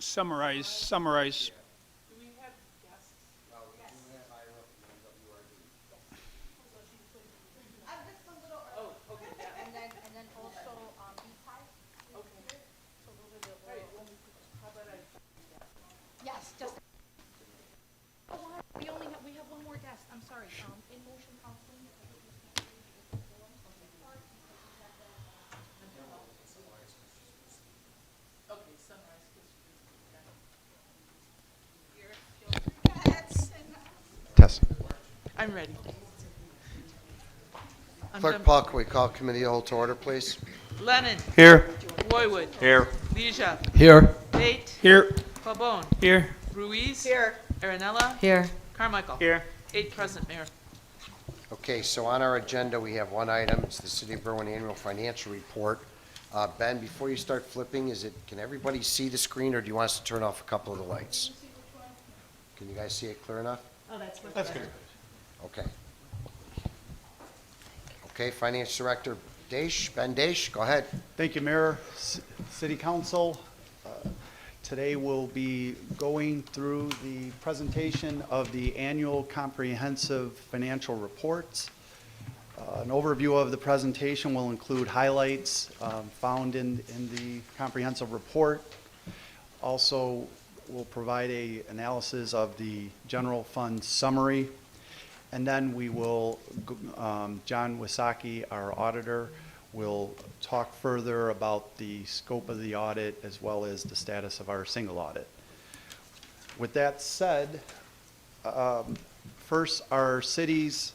summarize. Do we have guests? Oh, okay, yeah. And then also, E-Type. Okay. So those are the, Hey, how about I? yes, just. Oh, wow, we have one more guest, I'm sorry, in motion counseling. Okay, summarize. Test. I'm ready. Clerk Paul, can we call committee of the whole to order, please? Lennon. Here. Roywood. Here. Leisha. Here. Bate. Here. Pabon. Here. Ruiz. Here. Arenella. Here. Carmichael. Here. 8 present, Mayor. Okay, so on our agenda, we have one item. It's the City of Berwyn Annual Financial Report. Ben, before you start flipping, can everybody see the screen, or do you want us to turn off a couple of the lights? Can you guys see it clear enough? Oh, that's what. That's good. Okay. Okay, Finance Director Ben Daish, go ahead. Thank you, Mayor, City Council. Today we'll be going through the presentation of the annual comprehensive financial reports. An overview of the presentation will include highlights found in the comprehensive report. Also, we'll provide an analysis of the general fund summary. And then we will, John Wisaki, our auditor, will talk further about the scope of the audit as well as the status of our single audit. With that said, first, our city's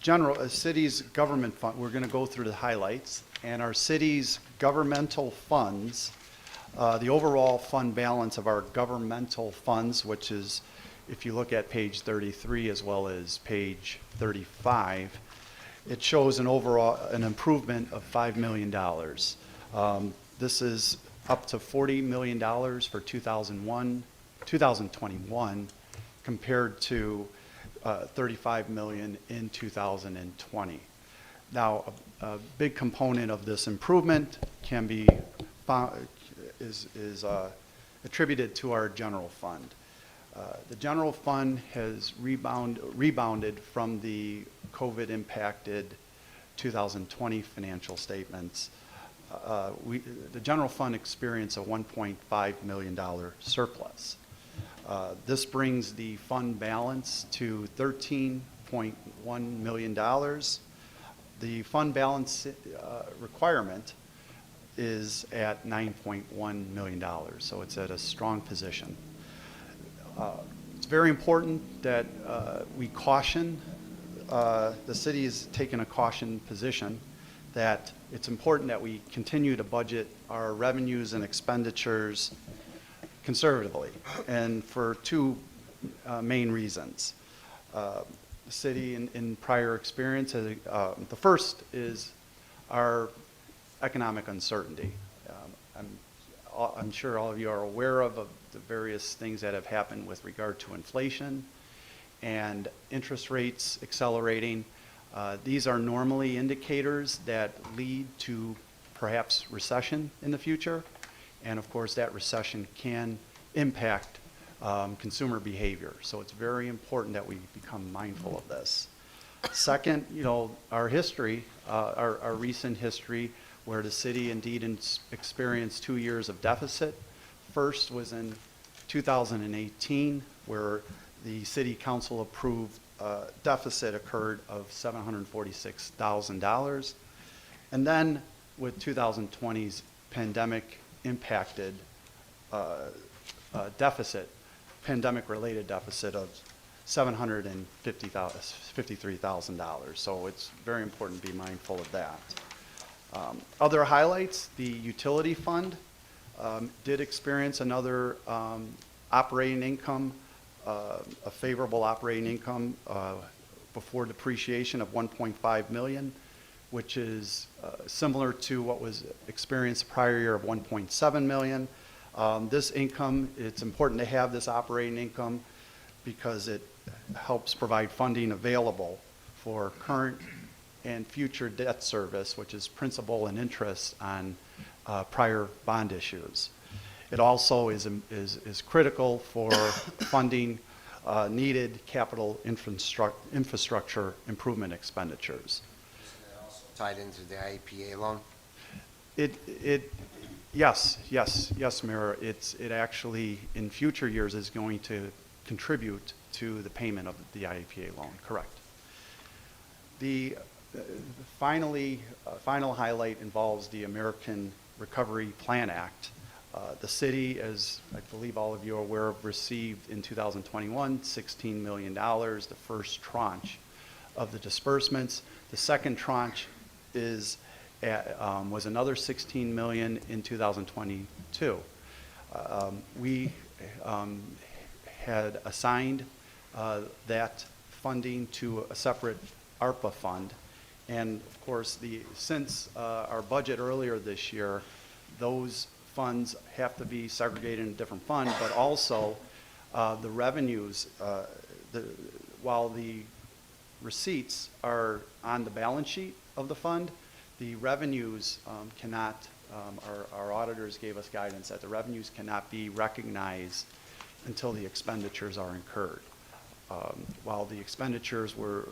government fund, we're going to go through the highlights, and our city's governmental funds, the overall fund balance of our governmental funds, which is, if you look at page 33 as well as page 35, it shows an improvement of $5 million. This is up to $40 million for 2021 compared to $35 million in 2020. Now, a big component of this improvement can be is attributed to our general fund. The general fund has rebounded from the COVID-impacted 2020 financial statements. The general fund experienced a $1.5 million surplus. This brings the fund balance to $13.1 million. The fund balance requirement is at $9.1 million, so it's at a strong position. It's very important that we caution, the city has taken a caution position that it's important that we continue to budget our revenues and expenditures conservatively, and for two main reasons. The city in prior experience, the first is our economic uncertainty. I'm sure all of you are aware of the various things that have happened with regard to inflation and interest rates accelerating. These are normally indicators that lead to perhaps recession in the future. And of course, that recession can impact consumer behavior. So it's very important that we become mindful of this. Second, our history, our recent history, where the city indeed experienced 2 years of deficit. First was in 2018, where the city council approved deficit occurred of $746,000. And then with 2020's pandemic impacted pandemic-related deficit of $753,000. So it's very important to be mindful of that. Other highlights, the utility fund did experience another operating income, a favorable operating income before depreciation of $1.5 million, which is similar to what was experienced prior year of $1.7 million. This income, it's important to have this operating income because it helps provide funding available for current and future debt service, which is principal and interest on prior bond issues. It also is critical for funding needed capital infrastructure improvement expenditures. Tied into the IEPA loan? Yes, Mayor. It actually, in future years, is going to contribute to the payment of the IEPA loan, correct. The final highlight involves the American Recovery Plan Act. The city, as I believe all of you are aware, received in 2021 $16 million, the first tranche of the disbursements. The second tranche was another $16 million in 2022. We had assigned that funding to a separate ARPA fund, and of course, since our budget earlier this year, those funds have to be segregated in a different fund, but also the revenues, while the receipts are on the balance sheet of the fund, the revenues cannot, our auditors gave us guidance that the revenues cannot be recognized until the expenditures are incurred. While the expenditures were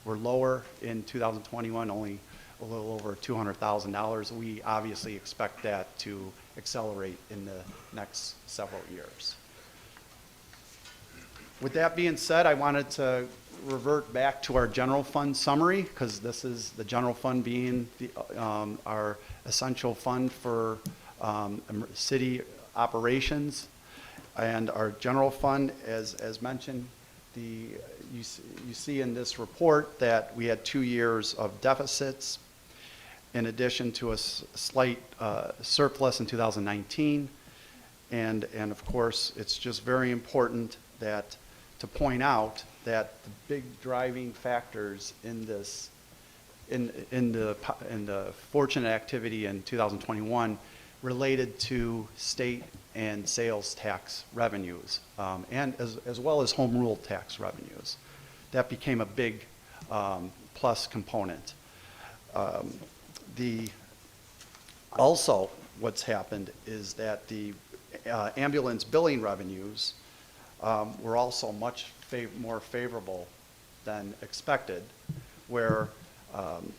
lower in 2021, only a little over $200,000, we obviously expect that to accelerate in the next several years. With that being said, I wanted to revert back to our general fund summary, because this is the general fund being our essential fund for city operations. And our general fund, as mentioned, you see in this report that we had 2 years of deficits in addition to a slight surplus in 2019. And of course, it's just very important to point out that the big driving factors in this, in the fortunate activity in 2021 related to state and sales tax revenues, and as well as home rule tax revenues. That became a big plus component. Also, what's happened is that the ambulance billing revenues were also much more favorable than expected, where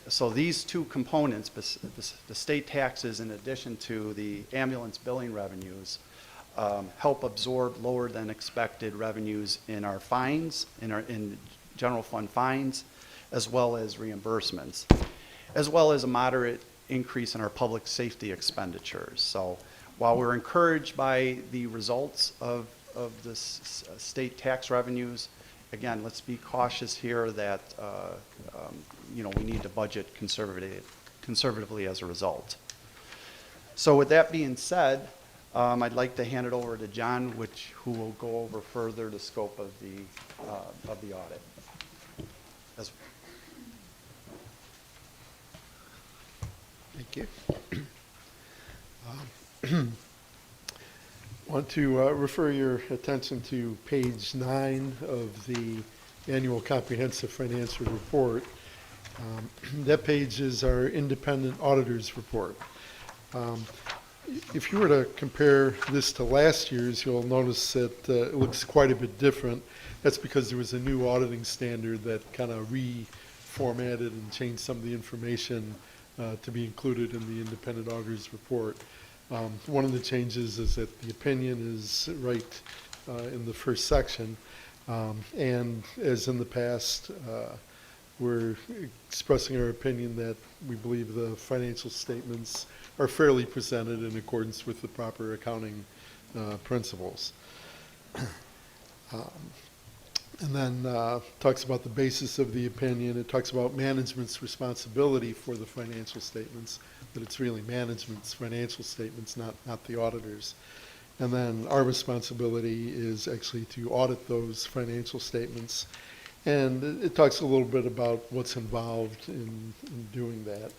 so these two components, the state taxes in addition to the ambulance billing revenues, help absorb lower than expected revenues in our fines, in general fund fines, as well as reimbursements, as well as a moderate increase in our public safety expenditures. So while we're encouraged by the results of the state tax revenues, again, let's be cautious here that we need to budget conservatively as a result. So with that being said, I'd like to hand it over to John, who will go over further the scope of the audit. Thank you. Want to refer your attention to page 9 of the annual comprehensive financial report. That page is our independent auditor's report. If you were to compare this to last year's, you'll notice that it looks quite a bit different. That's because there was a new auditing standard that kind of reformatted and changed some of the information to be included in the independent auditor's report. One of the changes is that the opinion is right in the first section, and as in the past, we're expressing our opinion that we believe the financial statements are fairly presented in accordance with the proper accounting principles. And then talks about the basis of the opinion. It talks about management's responsibility for the financial statements, that it's really management's financial statements, not the auditors. And then our responsibility is actually to audit those financial statements. And it talks a little bit about what's involved in doing that.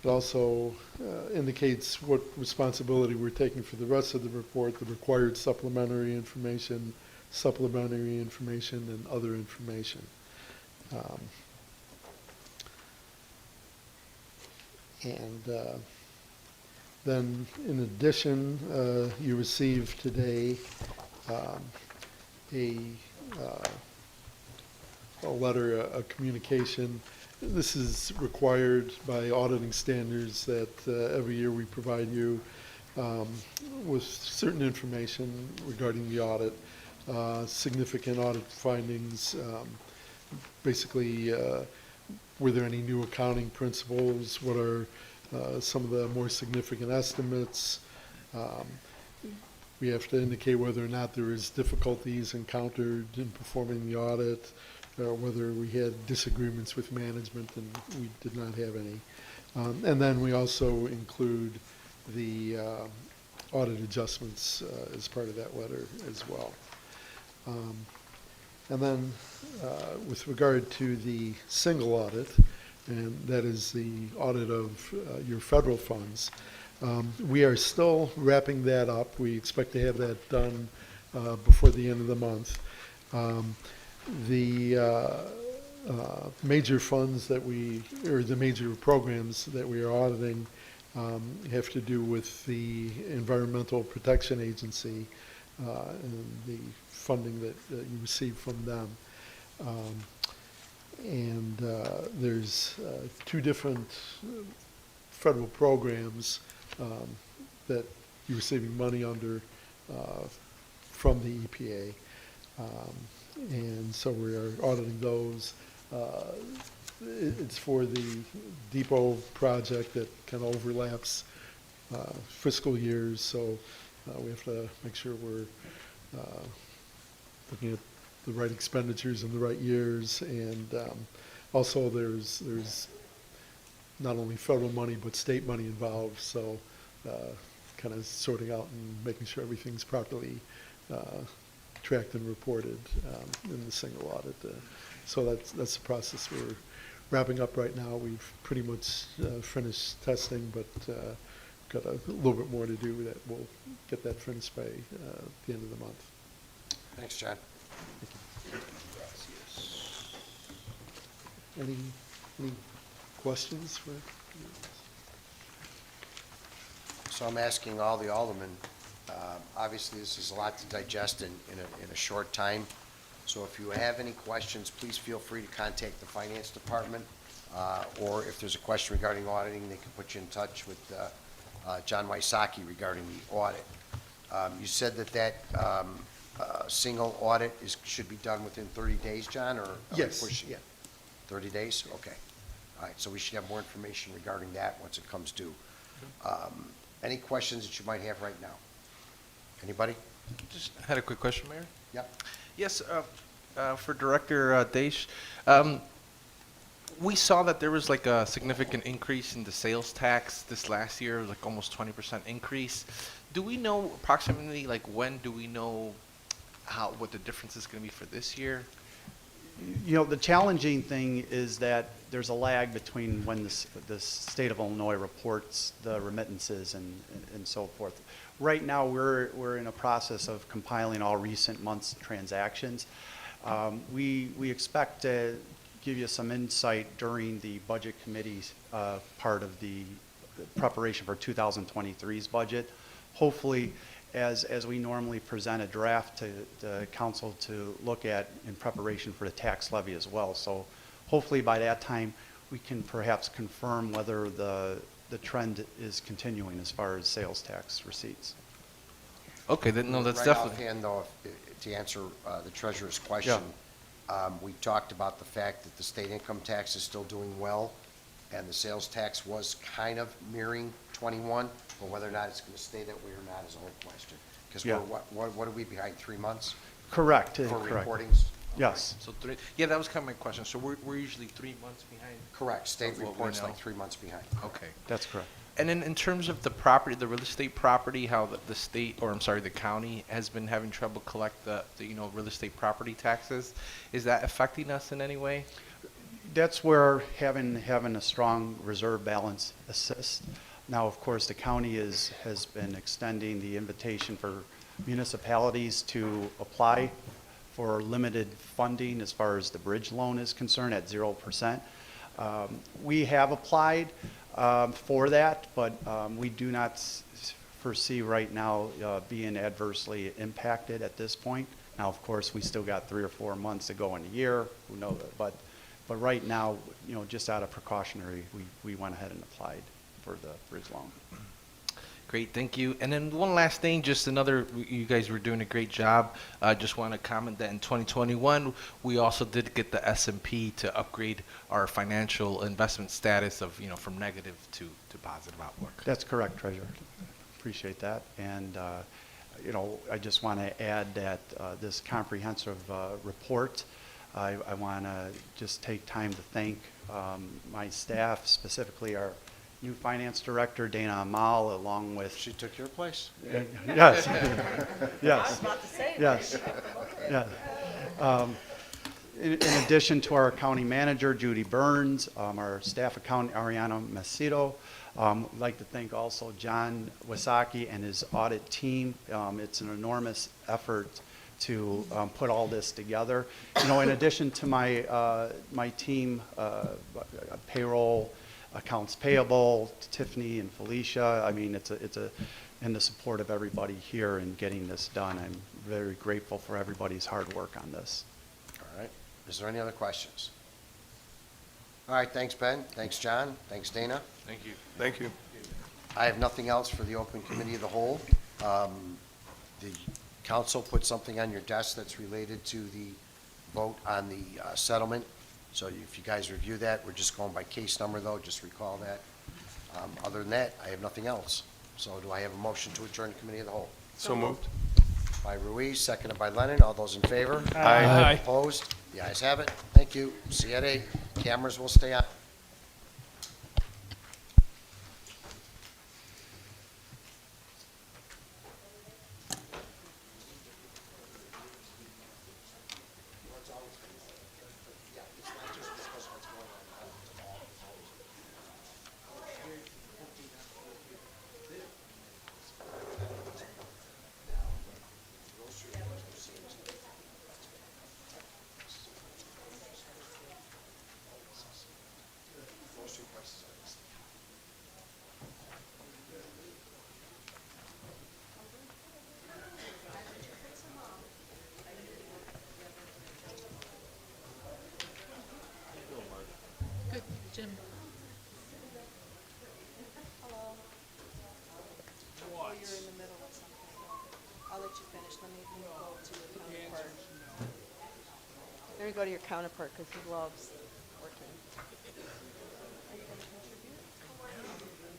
It also indicates what responsibility we're taking for the rest of the report, the required supplementary information, and other information. Then, in addition, you received today a letter, a communication. This is required by auditing standards that every year we provide you with certain information regarding the audit, significant audit findings, basically were there any new accounting principles, what are some of the more significant estimates. We have to indicate whether or not there is difficulties encountered in performing the audit, whether we had disagreements with management, and we did not have any. And then we also include the audit adjustments as part of that letter as well. And then with regard to the single audit, and that is the audit of your federal funds, we are still wrapping that up. We expect to have that done before the end of the month. The major funds that or the major programs that we are auditing have to do with the Environmental Protection Agency and the funding that you receive from them. And there's two different federal programs that you're receiving money under from the EPA. And so we are auditing those. It's for the depot project that kind of overlaps fiscal years, so we have to make sure we're looking at the right expenditures in the right years. And also there's not only federal money but state money involved, so kind of sorting out and making sure everything's properly tracked and reported in the single audit. So that's the process we're wrapping up right now. We've pretty much finished testing, but got a little bit more to do. That we'll get that finished by the end of the month. Thanks, John. Any questions for? So I'm asking all the aldermen, obviously this is a lot to digest in a short time. So if you have any questions, please feel free to contact the finance department, or if there's a question regarding auditing, they can put you in touch with John Wysocki regarding the audit. You said that single audit should be done within 30 days, John, or? Yes. Yeah. 30 days? Okay. All right, so we should have more information regarding that once it comes due. Any questions that you might have right now? Anybody? Just had a quick question, Mayor. Yep. Yes, for Director Daish. We saw that there was like a significant increase in the sales tax this last year, like almost 20% increase. Do we know approximately, like when do we know what the difference is going to be for this year? You know, the challenging thing is that there's a lag between when the state of Illinois reports the remittances and so forth. Right now, we're in a process of compiling all recent months' transactions. We expect to give you some insight during the budget committee's part of the preparation for 2023's budget. Hopefully, as we normally present a draft to the council to look at in preparation for the tax levy as well. So hopefully by that time, we can perhaps confirm whether the trend is continuing as far as sales tax receipts. Okay, no, that's right definitely. Offhand, though, to answer the treasurer's question, we talked about the fact that the state income tax is still doing well, and the sales tax was kind of mirroring 21, but whether or not it's going to stay that way or not is a whole question. Because what are we behind, 3 months? Correct. For correct. reportings? Yes. So yeah, that was kind of my question. So we're usually 3 months behind? Correct. State Of what we reports know. like 3 months behind. Okay. That's correct. And then in terms of the property, the real estate property, how the state, or I'm sorry, the county has been having trouble collect the real estate property taxes, is that affecting us in any way? That's where having a strong reserve balance assists. Now, of course, the county has been extending the invitation for municipalities to apply for limited funding as far as the bridge loan is concerned at 0%. We have applied. for that, but we do not foresee right now being adversely impacted at this point. Now, of course, we still got 3 or 4 months to go in a year, who knows, but right now, just out of precautionary, we went ahead and applied for the bridge loan. Great, thank you. And then one last thing, just another, you guys were doing a great job. I just want to comment that in 2021, we also did get the S&P to upgrade our financial investment status of, from negative to positive outlook. That's correct, Treasurer. Appreciate that. And, I just want to add that this comprehensive report, I want to just take time to thank my staff, specifically our new finance director, Dana Amal, along with... She took your place? Yes. Yes. Yes. Yeah. In addition to our county manager, Judy Burns, our staff accountant, Ariana Macedo, I'd like to thank also John Wasaki and his audit team. It's an enormous effort to put all this together. In addition to my team, payroll, accounts payable, Tiffany and Felicia. I mean, and the support of everybody here in getting this done. I'm very grateful for everybody's hard work on this. All right. Is there any other questions? All right, thanks, Ben. Thanks, John. Thanks, Dana. Thank you. Thank you. I have nothing else for the open committee of the whole. The council put something on your desk that's related to the vote on the settlement. So if you guys review that, we're just going by case number, though, just recall that. Other than that, I have nothing else. So do I have a motion to adjourn the committee of the whole? So moved. By Ruiz, seconded by Lennon. All those in favor? Aye. Opposed? The ayes have it. Thank you. See you at 8. Cameras will stay on. Good, Jim. Oh, you're in the middle of something. I'll let you finish. Let me go to your counterpart. Let me go to your counterpart because he loves working. Are you going to contribute?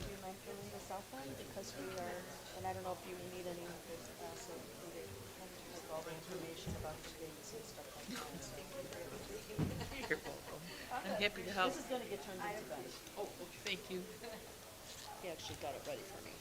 Do you mind filling this out then? Because we are, and I don't know if you need any of this also included, like all the information about the dates and stuff like that. So. You're welcome. I'm happy to help. This is going to get turned into Ben. Oh, thank you. He actually got it ready for me.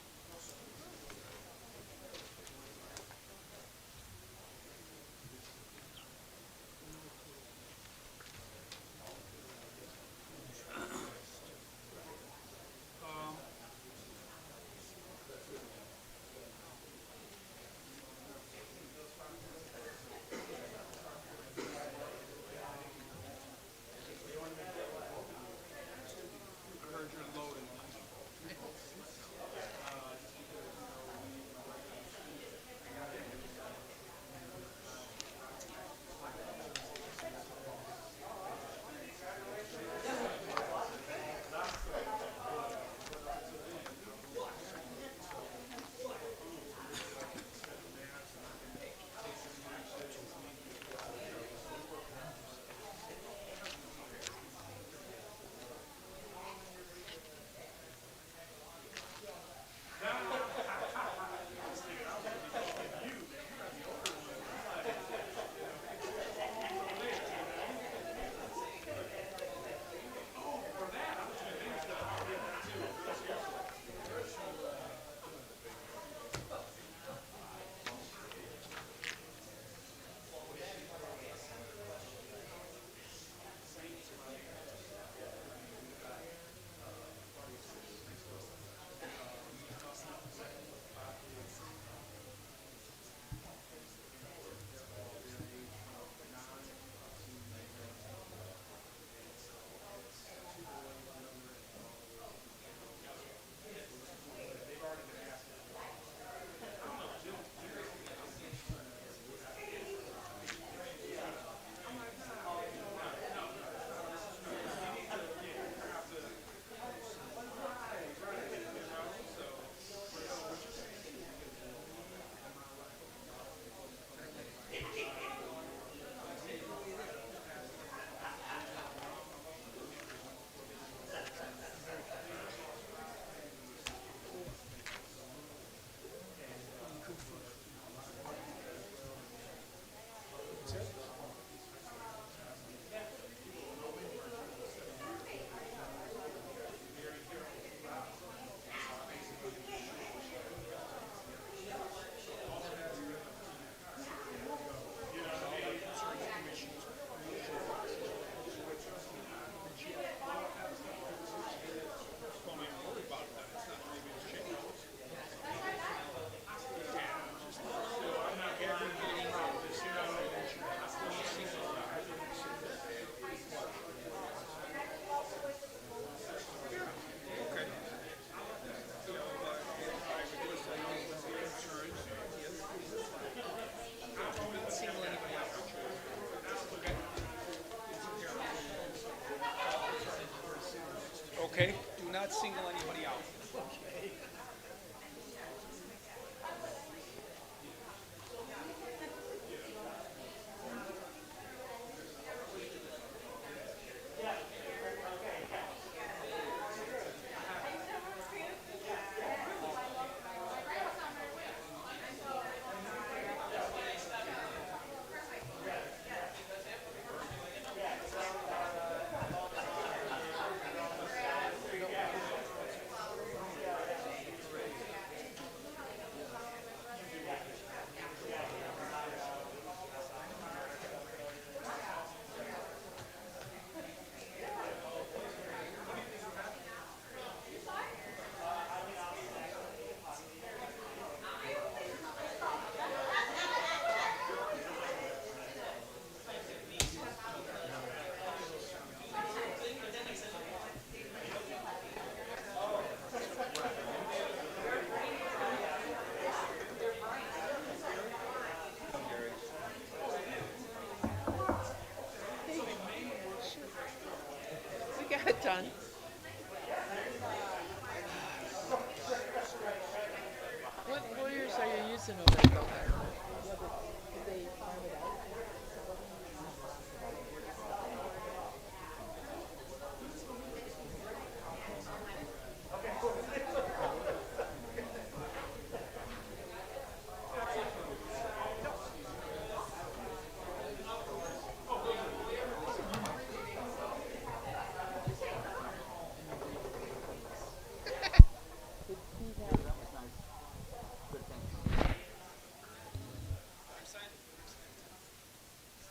won't single anybody out. We got it done. What lawyers are you using over there? Did they farm it out?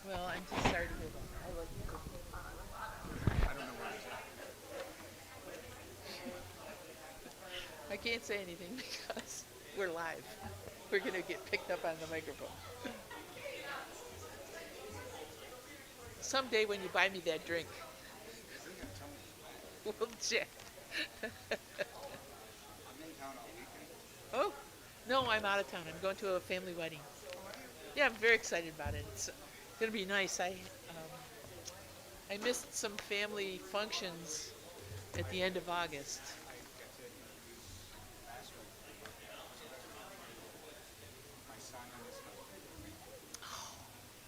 Well, I'm just sorry to hear that. I like you. I can't say anything because we're live. We're going to get picked up on the microphone. Someday when you buy me that drink, we'll chat. Oh, no, I'm out of town. I'm going to a family wedding. Yeah, I'm very excited about it. It's going to be nice. I missed some family functions at the end of August. Oh,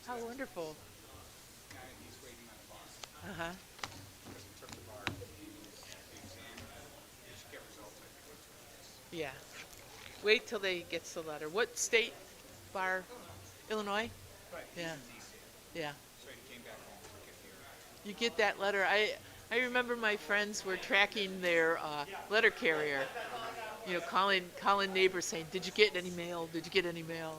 how wonderful. Uh-huh. Yeah. Wait till they gets the letter. What state bar? Illinois? Right. Yeah. Yeah. So he came back home to get here. You get that letter. I remember my friends were tracking their letter carrier. You know, calling neighbors saying, "Did you get any mail? Did you get any mail?"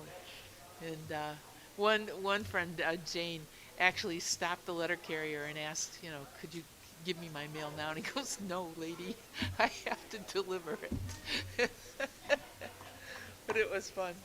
And one friend, Jane, actually stopped the letter carrier and asked, you know, "Could you give me my mail now?" And he goes, "No, lady, I have to deliver it." But it was fun.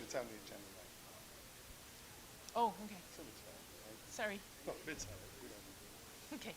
It's on the agenda. Oh, okay. So it's fine, right? Sorry. No, it's all right. We don't need to. Okay.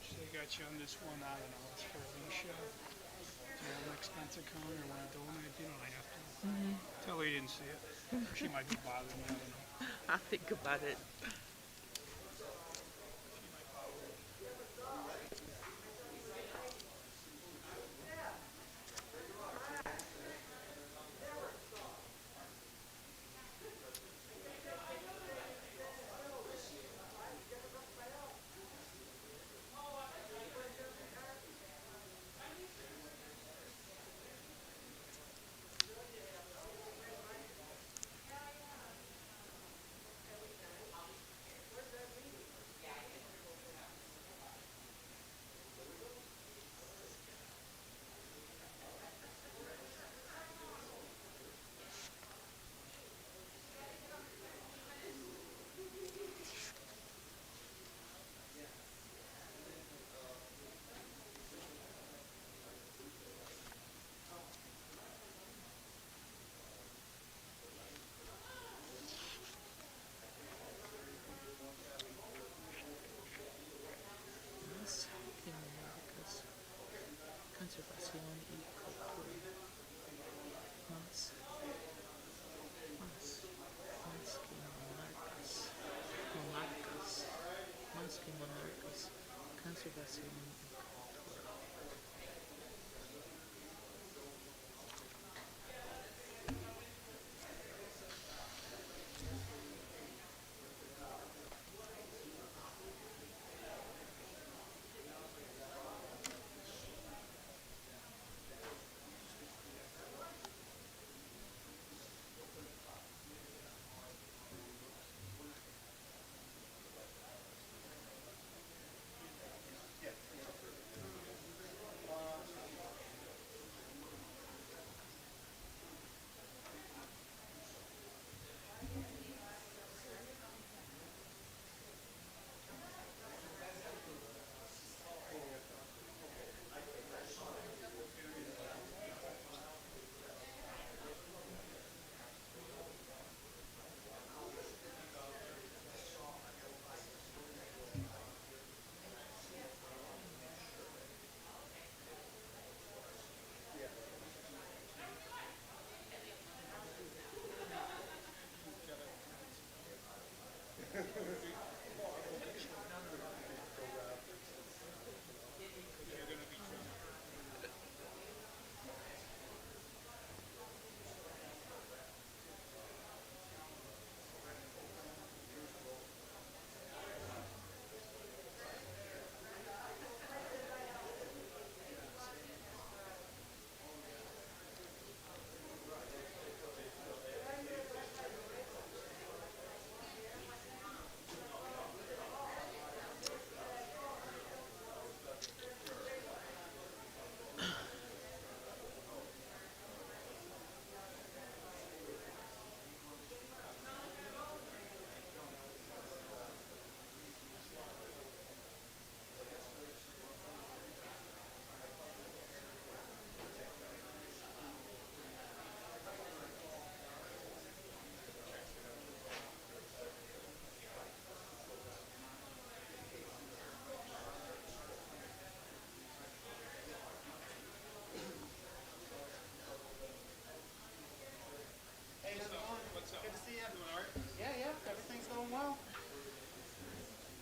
They got you on this one, I don't know, it's for Alicia. Do you have an expense account or want to donate? You don't have to. Tell her you didn't see it. She might be bothering you, I don't know. I'll think about it.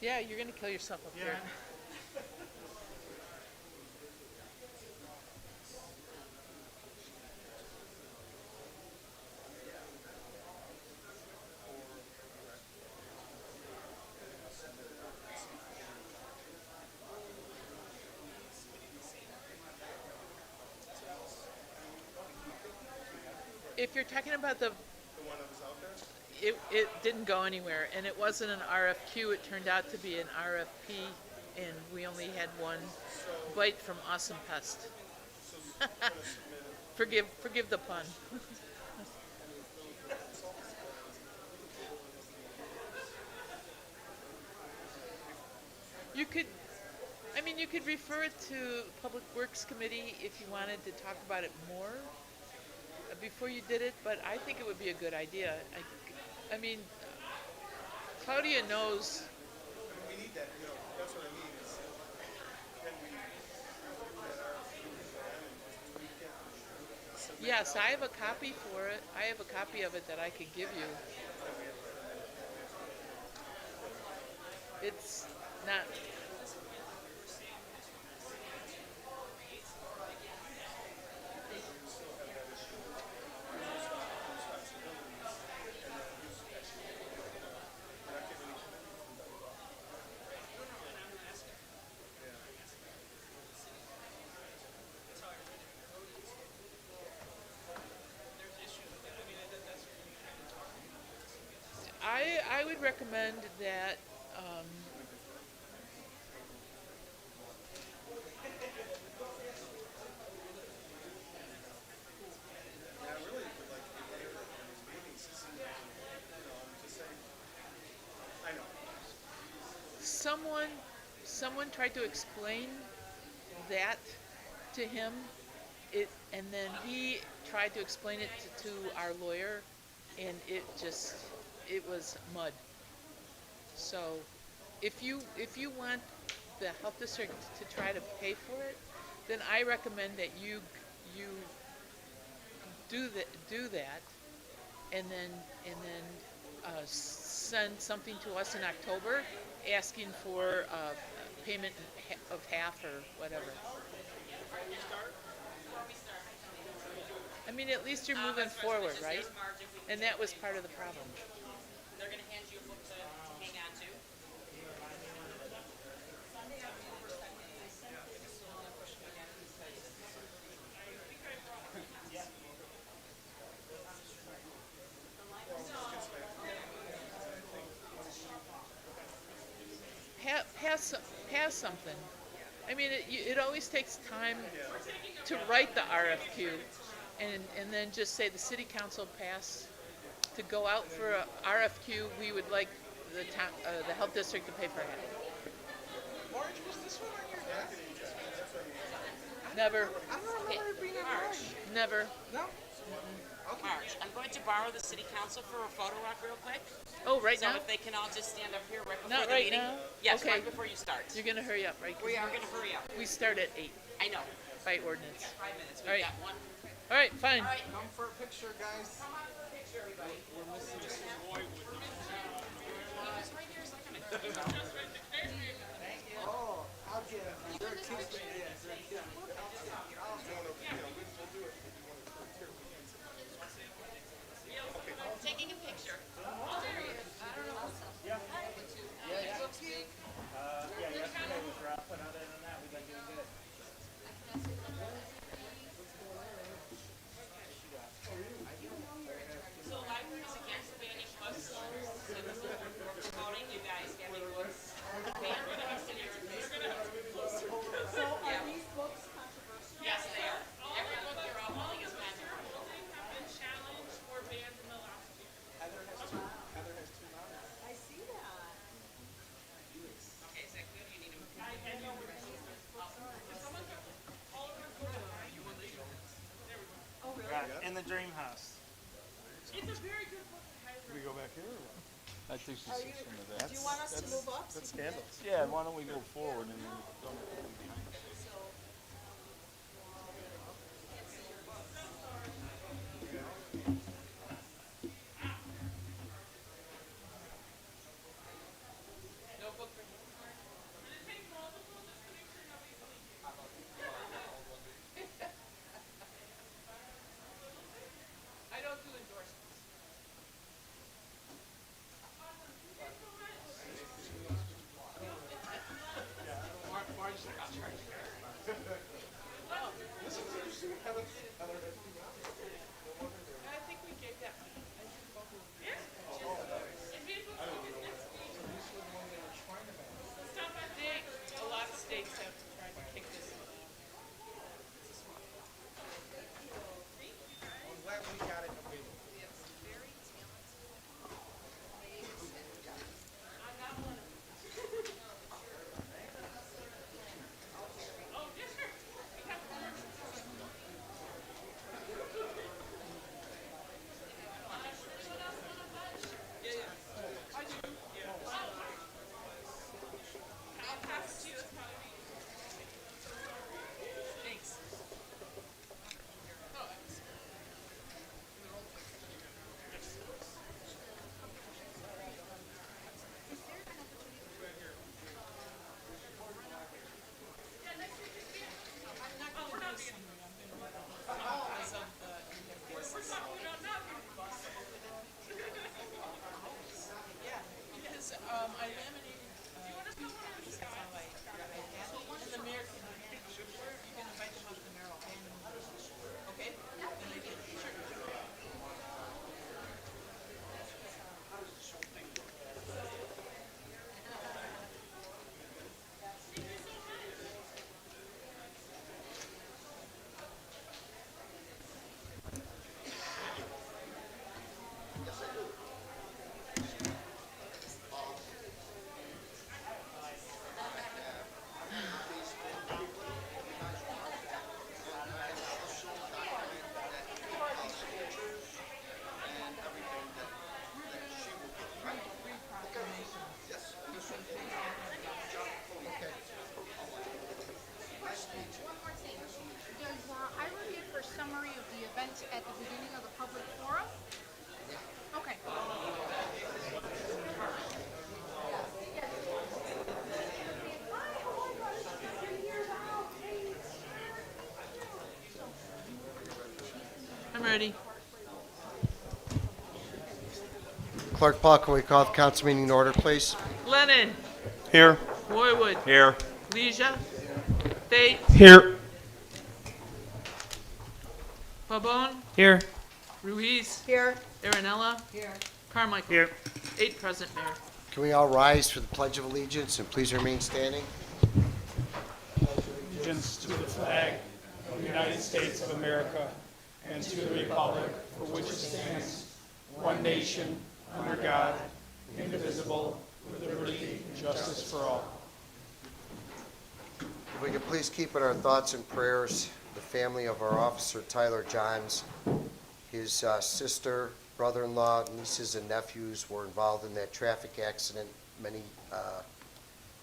Yeah, you're gonna kill yourself up there. If you're talking about the one that was out there? It didn't go anywhere, and it wasn't an RFQ, it turned out to be an RFP, and we only had one bite from Awesome Pest. Forgive the pun. You could, I mean, you could refer it to Public Works Committee if you wanted to talk about it more before you did it, but I think it would be a good idea. I mean, Claudia knows. We need that, that's what I mean, is, can we, Yes, I have a copy for it. I have a copy of it that I could give you. It's not. I would recommend that someone tried to explain that to him, and then he tried to explain it to our lawyer, and it was mud. So if you want the health district to try to pay for it, then I recommend that you do that, and then send something to us in October asking for payment of half or whatever. I mean, at least you're moving forward, right? And that was part of the problem. They're going to hand you a book to hang on to. Pass something. I mean, it always takes time to write the RFQ, and then just say the city council passed to go out for a RFQ. We would like the health district to pay for it. Marge, was this one on your desk? Never. I don't remember being on Marge. Never. No? March, I'm going to borrow the city council for a photo op real quick. Oh, right So now? if they can all just stand up here right before Not the right meeting. now? Yes, Okay. right before you start. You're gonna hurry up, right? 'Cause We are going to hurry up. we start at 8 I know. by ordinance. 5 minutes. We've All right. got one. All right, fine. All right. Come for a picture, guys. Come on for a picture, everybody. He was right here a second ago. Oh, I'll get it. They're kids. Yeah, they're kids. Taking a picture. So libraries against banning books. Promoting you guys getting books. So are these books controversial? Yes, they are. Every book you're all holding is controversial. I see that. Okay, is that good? You need to. Oh, really? In the dream house. It's a very good book. We go back here or what? I think she's Are you, do you want us to move up? That's scandalous. Yeah, why don't we go forward and then don't be behind. No book for A lot of states have tried to kick this one out. I'm glad we got it available. I laminated, two copies, that's how I had it. And the mayor, you can invite them up to the mayor, I'll hand them. Okay? And I did, sure. One more thing. Does Ira give her summary of the event at the beginning of the public forum? Okay. I'm ready. Clerk Paul, can we call the council meeting to order, please? Lennon, Here. Roywood, Here. Leisure, Tate, Here. Pabon, Here. Ruiz, Here. Aaronella. Here. Carmichael. Here. 8 present, Mayor. Can we all rise for the Pledge of Allegiance and please remain standing? Allegiance to the flag of the United States of America and to the republic for which it stands, one nation, under God, indivisible, with liberty and justice for all. If we could please keep in our thoughts and prayers the family of our officer Tyler Johns. His sister, brother-in-law, nieces, and nephews were involved in that traffic accident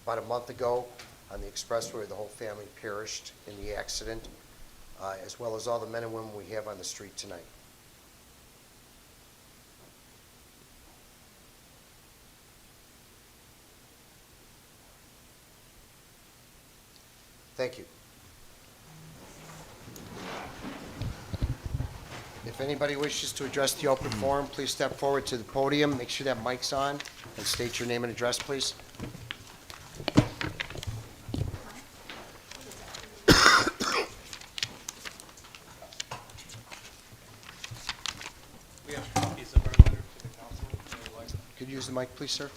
about a month ago on the expressway. The whole family perished in the accident, as well as all the men and women we have on the street tonight. Thank you. If anybody wishes to address the open forum, please step forward to the podium. Make sure that mic's on and state your name and address, please. We have copies of our letter to the council. Could you use the mic, please, sir?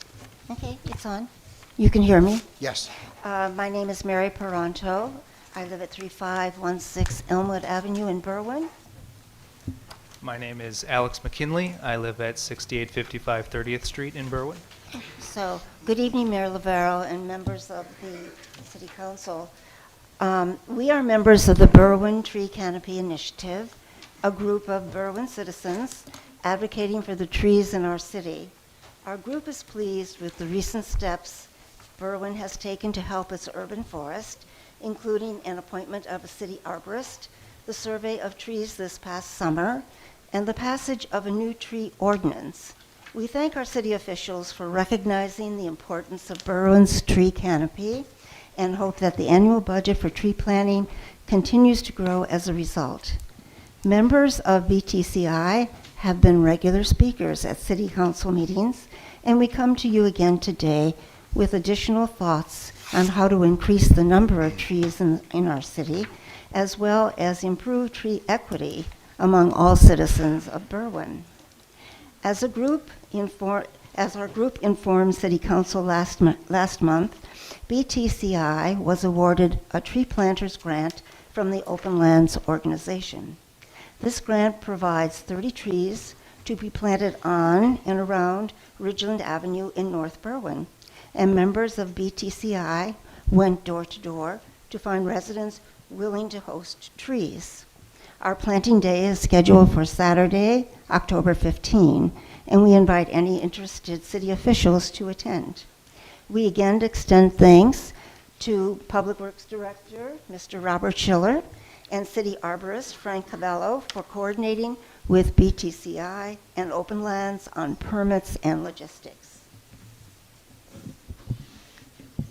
Okay, it's on. You can hear me? Yes. My name is Mary Peranto. I live at 3516 Elmwood Avenue in Berwyn. My name is Alex McKinley. I live at 6855 30th Street in Berwyn. So, good evening, Mayor Lavero and members of the City Council. We are members of the Berwyn Tree Canopy Initiative, a group of Berwyn citizens advocating for the trees in our city. Our group is pleased with the recent steps Berwyn has taken to help its urban forest, including an appointment of a city arborist, the survey of trees this past summer, and the passage of a new tree ordinance. We thank our city officials for recognizing the importance of Berwyn's tree canopy and hope that the annual budget for tree planting continues to grow as a result. Members of BTCI have been regular speakers at city council meetings, and we come to you again today with additional thoughts on how to increase the number of trees in our city, as well as improve tree equity among all citizens of Berwyn. As our group informed City Council last month, BTCI was awarded a tree planters grant from the Open Lands Organization. This grant provides 30 trees to be planted on and around Ridgeland Avenue in North Berwyn, and members of BTCI went door to door to find residents willing to host trees. Our planting day is scheduled for Saturday, October 15, and we invite any interested city officials to attend. We again extend thanks to Public Works Director, Mr. Robert Schiller, and City Arborist Frank Cabello for coordinating with BTCI and Open Lands on permits and logistics.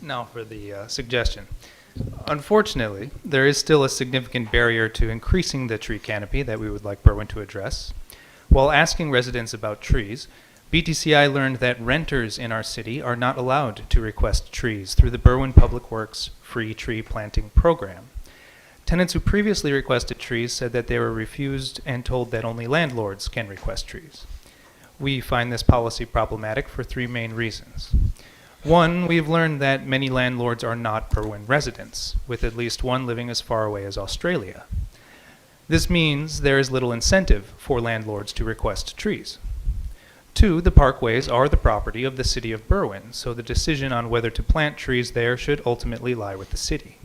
Now for the suggestion. Unfortunately, there is still a significant barrier to increasing the tree canopy that we would like Berwyn to address. While asking residents about trees, BTCI learned that renters in our city are not allowed to request trees through the Berwyn Public Works free tree planting program. Tenants who previously requested trees said that they were refused and told that only landlords can request trees. We find this policy problematic for three main reasons. One, we've learned that many landlords are not Berwyn residents, with at least one living as far away as Australia. This means there is little incentive for landlords to request trees. Two, the parkways are the property of the city of Berwyn, so the decision on whether to plant trees there should ultimately lie with the city.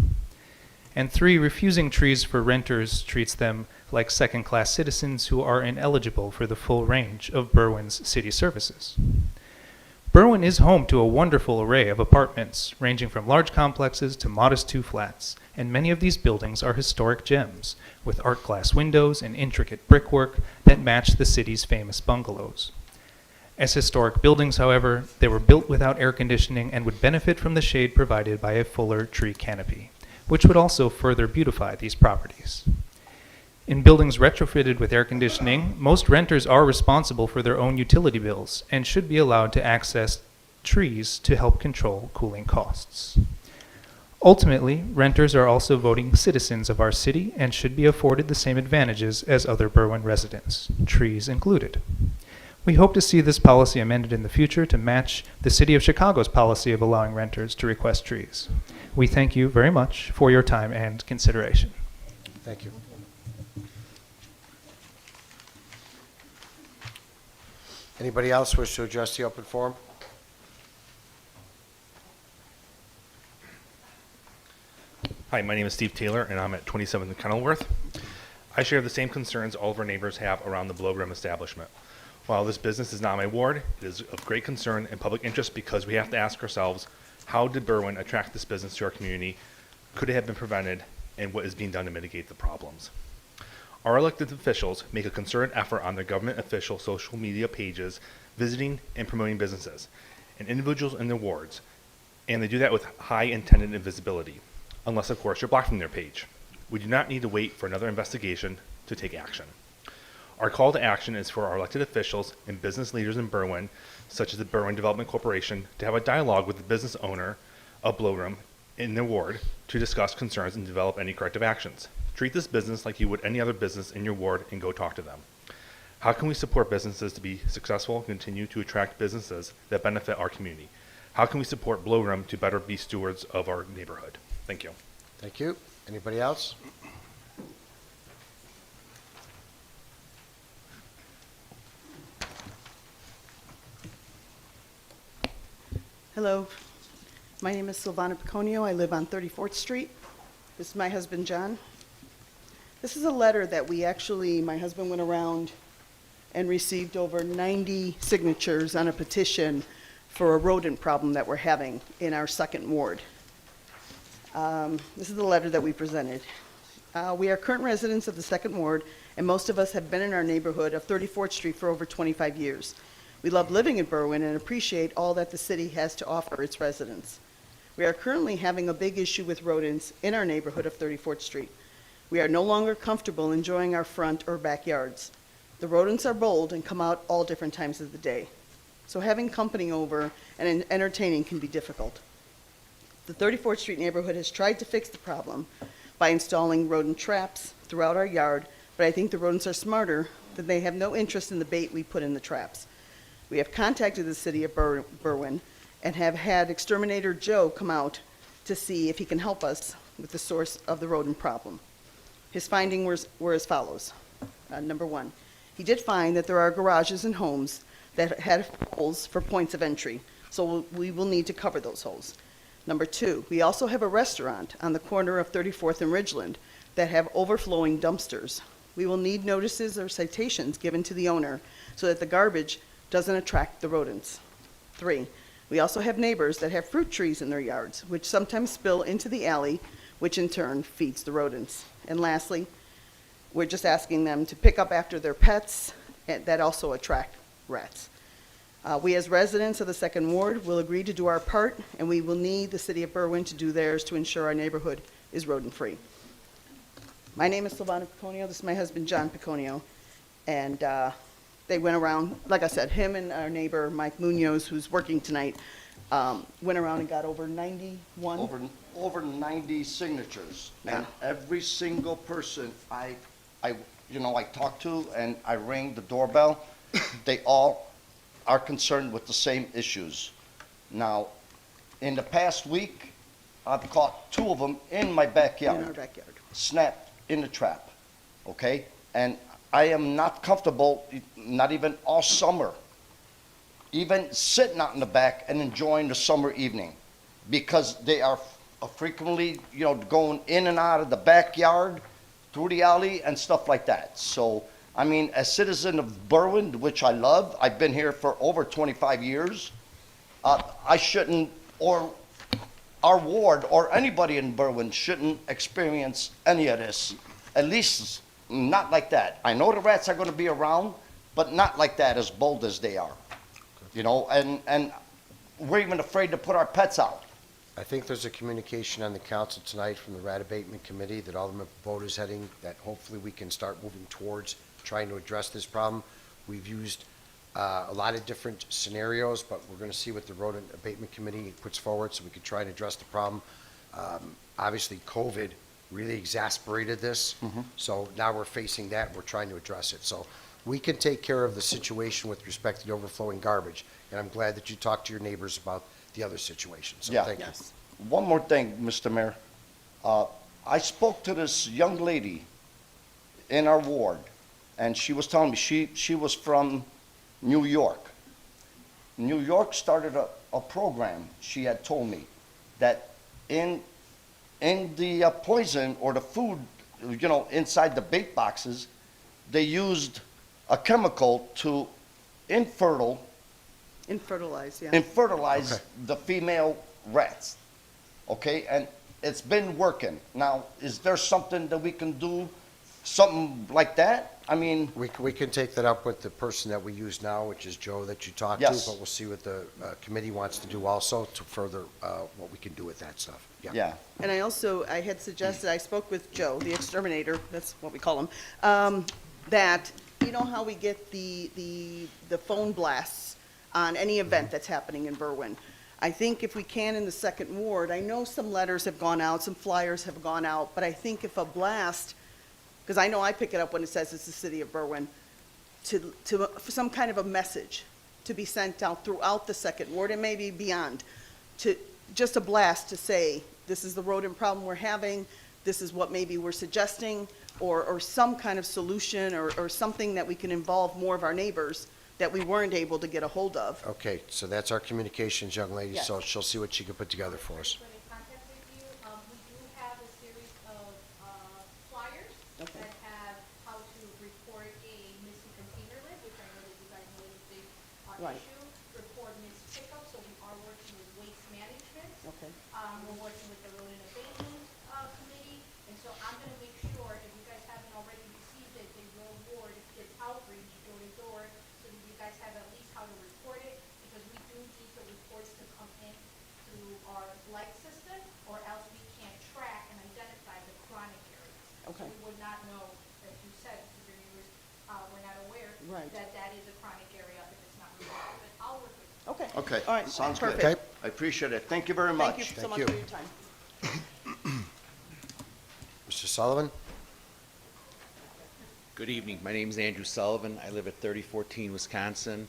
And three, refusing trees for renters treats them like second-class citizens who are ineligible for the full range of Berwyn's city services. Berwyn is home to a wonderful array of apartments, ranging from large complexes to modest two-flats, and many of these buildings are historic gems, with art glass windows and intricate brickwork that match the city's famous bungalows. As historic buildings, however, they were built without air conditioning and would benefit from the shade provided by a fuller tree canopy, which would also further beautify these properties. In buildings retrofitted with air conditioning, most renters are responsible for their own utility bills and should be allowed to access trees to help control cooling costs. Ultimately, renters are also voting citizens of our city and should be afforded the same advantages as other Berwyn residents, trees included. We hope to see this policy amended in the future to match the City of Chicago's policy of allowing renters to request trees. We thank you very much for your time and consideration. Thank you. Anybody else wish to address the open forum? Hi, my name is Steve Taylor, and I'm at 27th and Kenilworth. I share the same concerns all of our neighbors have around the below-ground establishment. While this business is not my ward, it is of great concern and public interest because we have to ask ourselves, how did Berwyn attract this business to our community? Could it have been prevented? And what is being done to mitigate the problems? Our elected officials make a concerted effort on their government official social media pages, visiting and promoting businesses and individuals in their wards, and they do that with high intended visibility, unless of course you're blocked from their page. We do not need to wait for another investigation to take action. Our call to action is for our elected officials and business leaders in Berwyn, such as the Berwyn Development Corporation, to have a dialogue with the business owner of Blowroom in their ward to discuss concerns and develop any corrective actions. Treat this business like you would any other business in your ward and go talk to them. How can we support businesses to be successful and continue to attract businesses that benefit our community? How can we support Blowroom to better be stewards of our neighborhood? Thank you. Thank you. Anybody else? Hello, my name is Silvana Piconio. I live on 34th Street. This is my husband, John. This is a letter that my husband went around and received over 90 signatures on a petition for a rodent problem that we're having in our second ward. This is the letter that we presented. We are current residents of the second ward, and most of us have been in our neighborhood of 34th Street for over 25 years. We love living in Berwyn and appreciate all that the city has to offer its residents. We are currently having a big issue with rodents in our neighborhood of 34th Street. We are no longer comfortable enjoying our front or backyards. The rodents are bold and come out all different times of the day. So having company over and entertaining can be difficult. The 34th Street neighborhood has tried to fix the problem by installing rodent traps throughout our yard, but I think the rodents are smarter that they have no interest in the bait we put in the traps. We have contacted the city of Berwyn and have had Exterminator Joe come out to see if he can help us with the source of the rodent problem. His findings were as follows. Number one, he did find that there are garages and homes that had holes for points of entry, so we will need to cover those holes. Number two, we also have a restaurant on the corner of 34th and Ridgeland that have overflowing dumpsters. We will need notices or citations given to the owner so that the garbage doesn't attract the rodents. Three, we also have neighbors that have fruit trees in their yards, which sometimes spill into the alley, which in turn feeds the rodents. And lastly, we're just asking them to pick up after their pets that also attract rats. We as residents of the Second Ward will agree to do our part, and we will need the city of Berwyn to do theirs to ensure our neighborhood is rodent-free. My name is Silvana Piconio. This is my husband, John Piconio. And they went around, like I said, him and our neighbor, Mike Munoz, who's working tonight, went around and got over 91. Over 90 signatures. Yeah. And every single person I talk to and I ring the doorbell, they all are concerned with the same issues. Now, in the past week, I've caught 2 of them in my backyard. In our backyard. Snapped in the trap, okay? And I am not comfortable, not even all summer, even sitting out in the back and enjoying the summer evening, because they are frequently, going in and out of the backyard, through the alley and stuff like that. So, I mean, as citizen of Berwyn, which I love, I've been here for over 25 years, I shouldn't, or our ward or anybody in Berwyn shouldn't experience any of this, at least not like that. I know the rats are going to be around, but not like that, as bold as they are. And we're even afraid to put our pets out. I think there's a communication on the council tonight from the Rat Abatement Committee that Alderman Voda's heading, that hopefully we can start moving towards trying to address this problem. We've used a lot of different scenarios, but we're going to see what the Rodent Abatement Committee puts forward so we can try and address the problem. Obviously, COVID really exasperated this, so now we're facing that, we're trying to address it. So we can take care of the situation with respect to the overflowing garbage, and I'm glad that you talked to your neighbors about the other situation, so Yeah. thank you. One more thing, Mr. Mayor. I spoke to this young lady in our ward, and she was telling me she was from New York. New York started a program, she had told me, that in the poison or the food, inside the bait boxes, they used a chemical to infertilize Okay. the female rats. Okay, and it's been working. Now, is there something that we can do, something like that? I mean, We can take that up with the person that we use now, which is Joe that you talked Yes. to, but we'll see what the committee wants to do also to further what we can do with that stuff. yeah. And I had suggested, I spoke with Joe, the exterminator, that's what we call him, that, you know how we get the phone blasts on any event that's happening in Berwyn? I think if we can in the Second Ward, I know some letters have gone out, some flyers have gone out, but I think if a blast, because I know I pick it up when it says it's the city of Berwyn, for some kind of a message to be sent out throughout the Second Ward and maybe beyond, to just a blast to say, this is the rodent problem we're having, this is what maybe we're suggesting, or some kind of solution, or something that we can involve more of our neighbors that we weren't able to get a hold of. Okay, so that's our communications young lady, Yes. so she'll see what she can put together for us. When in contact with you, we do have a series of flyers Okay. that have how to report a missing container lid, which I know that you guys know is a big Right. issue. Report missed pickup, so we are working with waste management. Okay. We're working with the rodent abatement committee, and so I'm gonna make sure, if you guys haven't already received it, that your ward gets outreach door to door, so that you guys have at least how to report it, because we do need the reports to come in through our light system, or else we can't track and identify the chronic areas. Okay. So we would not know, as you said, because your neighbors were not aware Right. that that is a chronic area if it's not resolved. But I'll work with you. Okay. Okay, All right, sounds good. perfect. I appreciate it. Thank you very much. Thank you so Thank much you. for your time. Mr. Sullivan? Good evening. My name is Andrew Sullivan. I live at 3014 Wisconsin.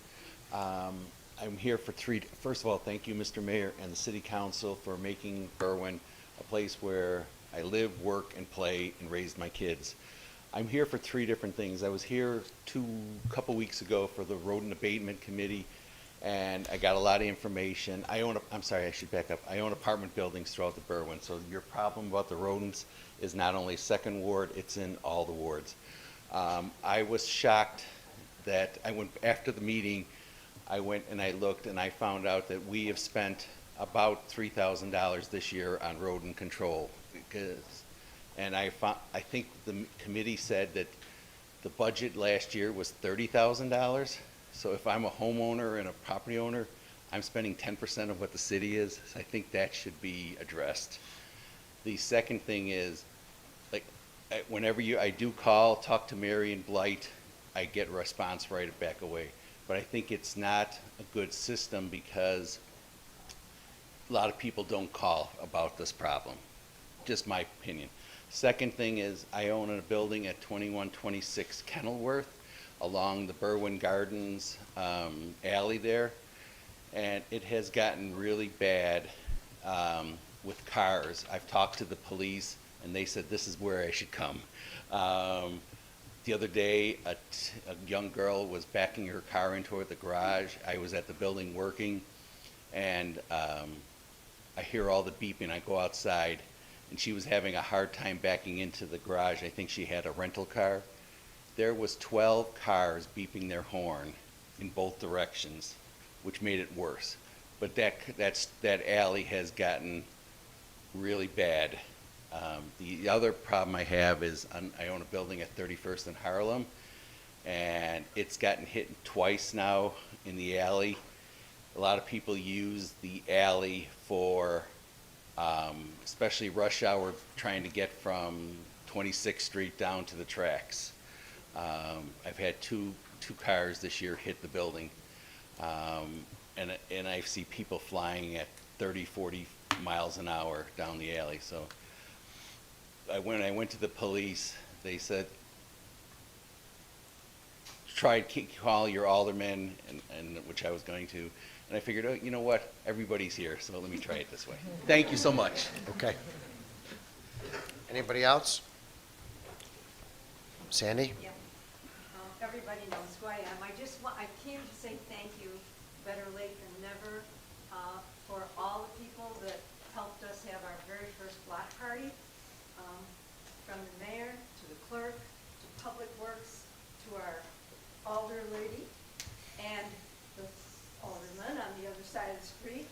I'm here for first of all, thank you, Mr. Mayor and the City Council for making Berwyn a place where I live, work, and play, and raise my kids. I'm here for three different things. I was here a couple weeks ago for the Rodent Abatement Committee, and I got a lot of information. I'm sorry, I should back up. I own apartment buildings throughout the Berwyn, so your problem about the rodents is not only second ward, it's in all the wards. I was shocked that after the meeting, I went and I looked and I found out that we have spent about $3,000 this year on rodent control. And I think the committee said that the budget last year was $30,000. So if I'm a homeowner and a property owner, I'm spending 10% of what the city is. So I think that should be addressed. The second thing is, whenever I do talk to Mary and Blight, I get a response right back away. But I think it's not a good system because a lot of people don't call about this problem. Just my opinion. Second thing is I own a building at 2126 Kenilworth along the Berwyn Gardens alley there. And it has gotten really bad with cars. I've talked to the police and they said this is where I should come. The other day, a young girl was backing her car into the garage. I was at the building working, and I hear all the beeping. I go outside, and she was having a hard time backing into the garage. I think she had a rental car. There was 12 cars beeping their horn in both directions, which made it worse. But that alley has gotten really bad. The other problem I have is I own a building at 31st and Harlem, and it's gotten hit twice now in the alley. A lot of people use the alley for, especially rush hour, trying to get from 26th Street down to the tracks. I've had two cars this year hit the building, and I see people flying at 30, 40 miles an hour down the alley. So when I went to the police, they said, call your alderman, and which I was going to. And I figured, oh, you know what? Everybody's here, so let me try it this way. Thank you so much. Okay. Anybody else? Sandy? Yeah. Everybody knows who I am. I came to say thank you, better late than never, for all the people that helped us have our very first block party. From the mayor to the clerk to Public Works to our alder lady and the alderman on the other side of the street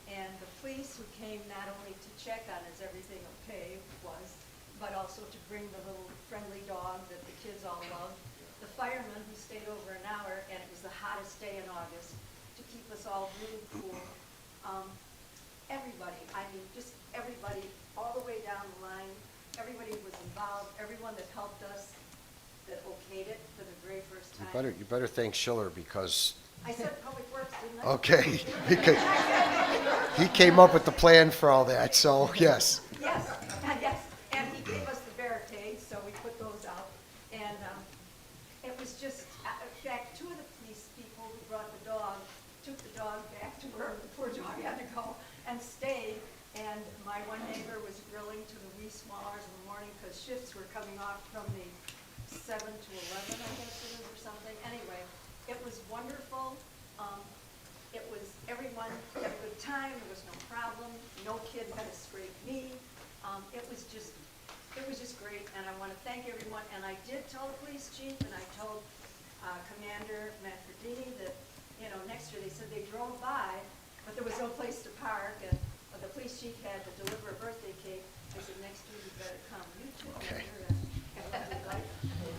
and the police who came not only to check on is everything okay was, but also to bring the little friendly dog that the kids all loved. The fireman who stayed over an hour, and it was the hottest day in August, to keep us all really cool. Everybody, I mean, just everybody, all the way down the line. Everybody was involved, everyone that helped us, that okayed it for the very first time. You better thank Schiller because. I said Public Works, didn't I? Okay, because he came up with the plan for all that, so yes. Yes, yes, and he gave us the barricades, so we put those out. And it was just, in fact, two of the police people who brought the dog, took the dog back to where the poor dog had to go and stayed. And my one neighbor was grilling to the wee small hours in the morning because shifts were coming off from the 7 to 11, I guess it is, or something. Anyway, it was wonderful. It was, everyone had a good time. There was no problem. No kid had a scraped knee. It was just great. And I want to thank everyone. And I did tell the police chief, and I told Commander Manfredini that, next year they said they drove by, but there was no place to park. And the police chief had to deliver a birthday cake. I said, next year you better come. You too. Okay.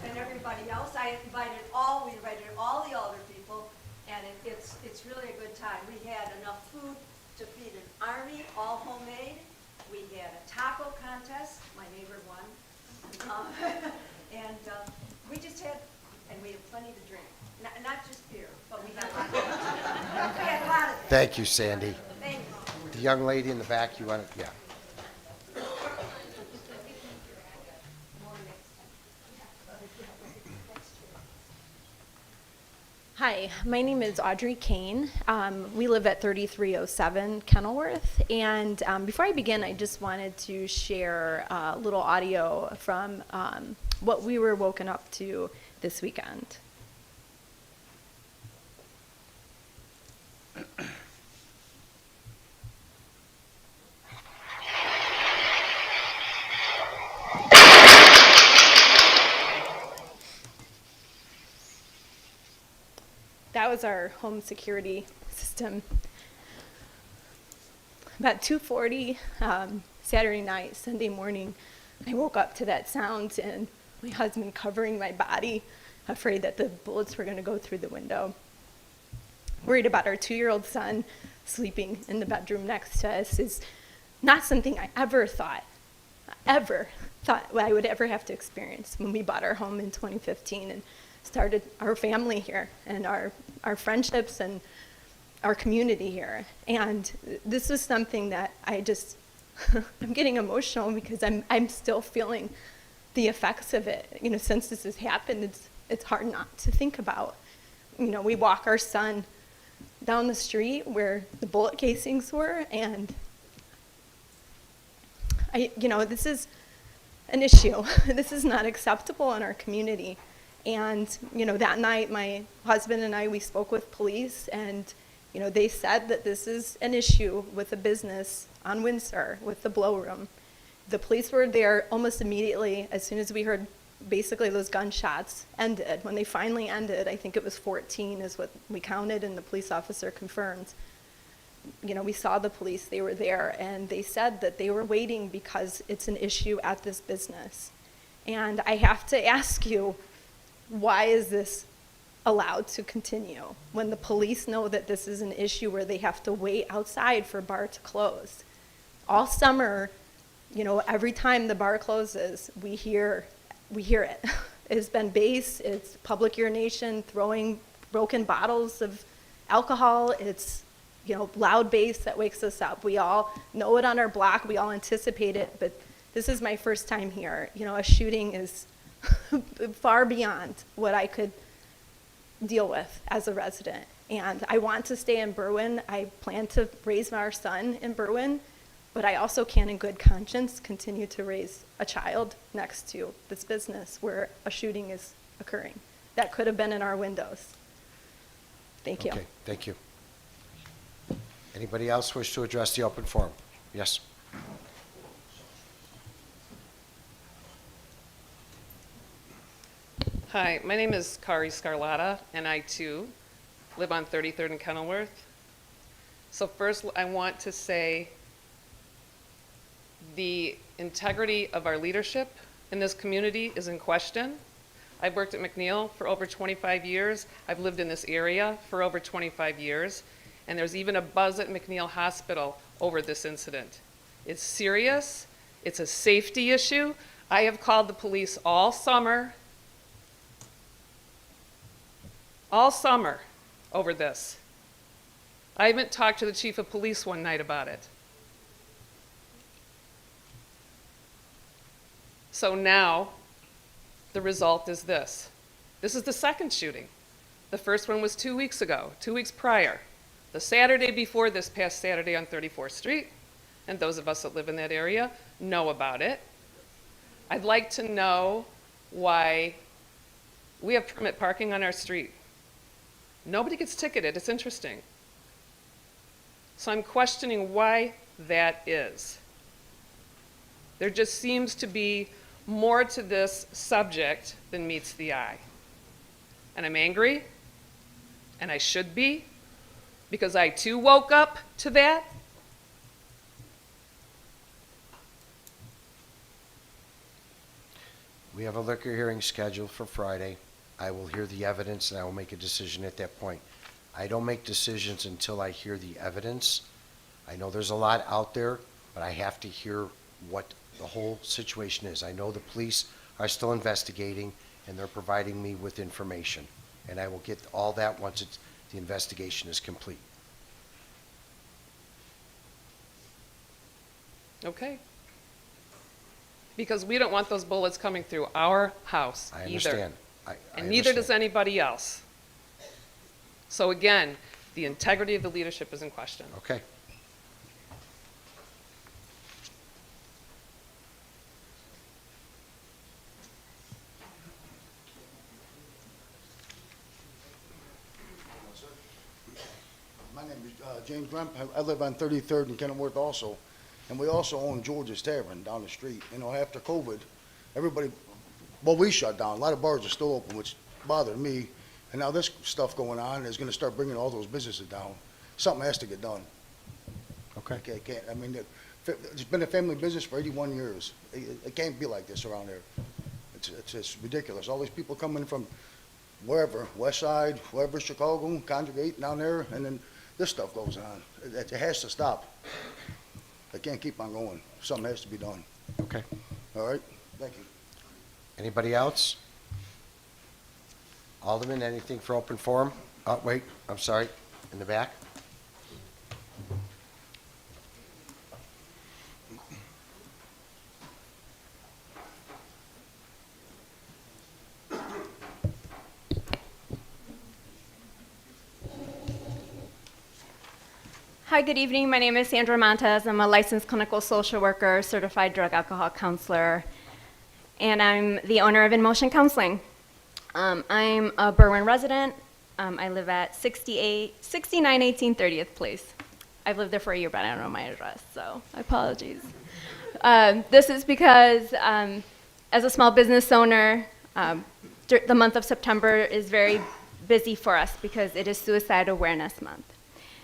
And everybody else. We invited all the older people, and it's really a good time. We had enough food to feed an army, all homemade. We had a taco contest. My neighbor won. And we just had, and we had plenty to drink. Not just beer, but we had a lot of things. We had a lot of Thank you, Sandy. Thank you. The young lady in the back, you want to, yeah. Hi, my name is Audrey Kane. We live at 3307 Kenilworth. And before I begin, I just wanted to share a little audio from what we were woken up to this weekend. That was our home security system. About 2:40 Saturday night, Sunday morning, I woke up to that sound and my husband covering my body, afraid that the bullets were going to go through the window. Worried about our 2-year-old son sleeping in the bedroom next to us is not something I ever thought I would ever have to experience when we bought our home in 2015 and started our family here and our friendships and our community here. And this was something that I just, I'm getting emotional because I'm still feeling the effects of it. You know, since this has happened, it's hard not to think about. You know, we walk our son down the street where the bullet casings were, and this is an issue. This is not acceptable in our community. And, that night, my husband and I, we spoke with police, and, they said that this is an issue with a business on Windsor, with the blow room. The police were there almost immediately as soon as we heard basically those gunshots ended. When they finally ended, I think it was 14 is what we counted, and the police officer confirmed. We saw the police, they were there, and they said that they were waiting because it's an issue at this business. And I have to ask you, why is this allowed to continue when the police know that this is an issue where they have to wait outside for a bar to close? All summer, every time the bar closes, we hear it. It's been bass, it's public urination, throwing broken bottles of alcohol, it's loud bass that wakes us up. We all know it on our block, we all anticipate it, but this is my first time here. A shooting is far beyond what I could deal with as a resident. And I want to stay in Berwyn. I plan to raise our son in Berwyn, but I also can't in good conscience continue to raise a child next to this business where a shooting is occurring. That could have been in our windows. Thank you. Okay, thank you. Anybody else wish to address the open forum? Yes. Hi, my name is Kari Scarlata, and I too live on 33rd and Kenilworth. So first, I want to say the integrity of our leadership in this community is in question. I've worked at McNeil for over 25 years. I've lived in this area for over 25 years, and there's even a buzz at McNeil Hospital over this incident. It's serious. It's a safety issue. I have called the police all summer over this. I haven't talked to the chief of police one night about it. So now, the result is this. This is the second shooting. The first one was 2 weeks ago, 2 weeks prior. The Saturday before this past Saturday on 34th Street, and those of us that live in that area know about it. I'd like to know why we have permit parking on our street. Nobody gets ticketed. It's interesting. So I'm questioning why that is. There just seems to be more to this subject than meets the eye. And I'm angry, and I should be, because I too woke up to that. We have a liquor hearing scheduled for Friday. I will hear the evidence and I will make a decision at that point. I don't make decisions until I hear the evidence. I know there's a lot out there, but I have to hear what the whole situation is. I know the police are still investigating and they're providing me with information. And I will get all that once the investigation is complete. Okay? Because we don't want those bullets coming through our house I either. understand. I And neither does understand. anybody else. So again, the integrity of the leadership is in question. Okay. My name is James Bremp. I live on 33rd in Kenilworth also, and we also own George's Tavern down the street. You know, after COVID, everybody, well, we shut down. A lot of bars are still open, which bothered me. And now this stuff going on is going to start bringing all those businesses down. Something has to get done. Okay. Can't, I mean, it's been a family business for 81 years. It can't be like this around there. It's ridiculous. All these people coming from wherever, West Side, wherever, Chicago, Conjugate down there, and then this stuff goes on. It has to stop. It can't keep on going. Something has to be done. Okay. All right? Thank you. Anybody else? Alderman, anything for open forum? Oh, wait, I'm sorry, in the back? Hi, good evening. My name is Sandra Montez. I'm a licensed clinical social worker, certified drug alcohol counselor, and I'm the owner of In Motion Counseling. I'm a Berwyn resident. I live at 6918 30th Place. I've lived there for a year, but I don't know my address, so apologies. This is because as a small business owner, the month of September is very busy for us because it is Suicide Awareness Month.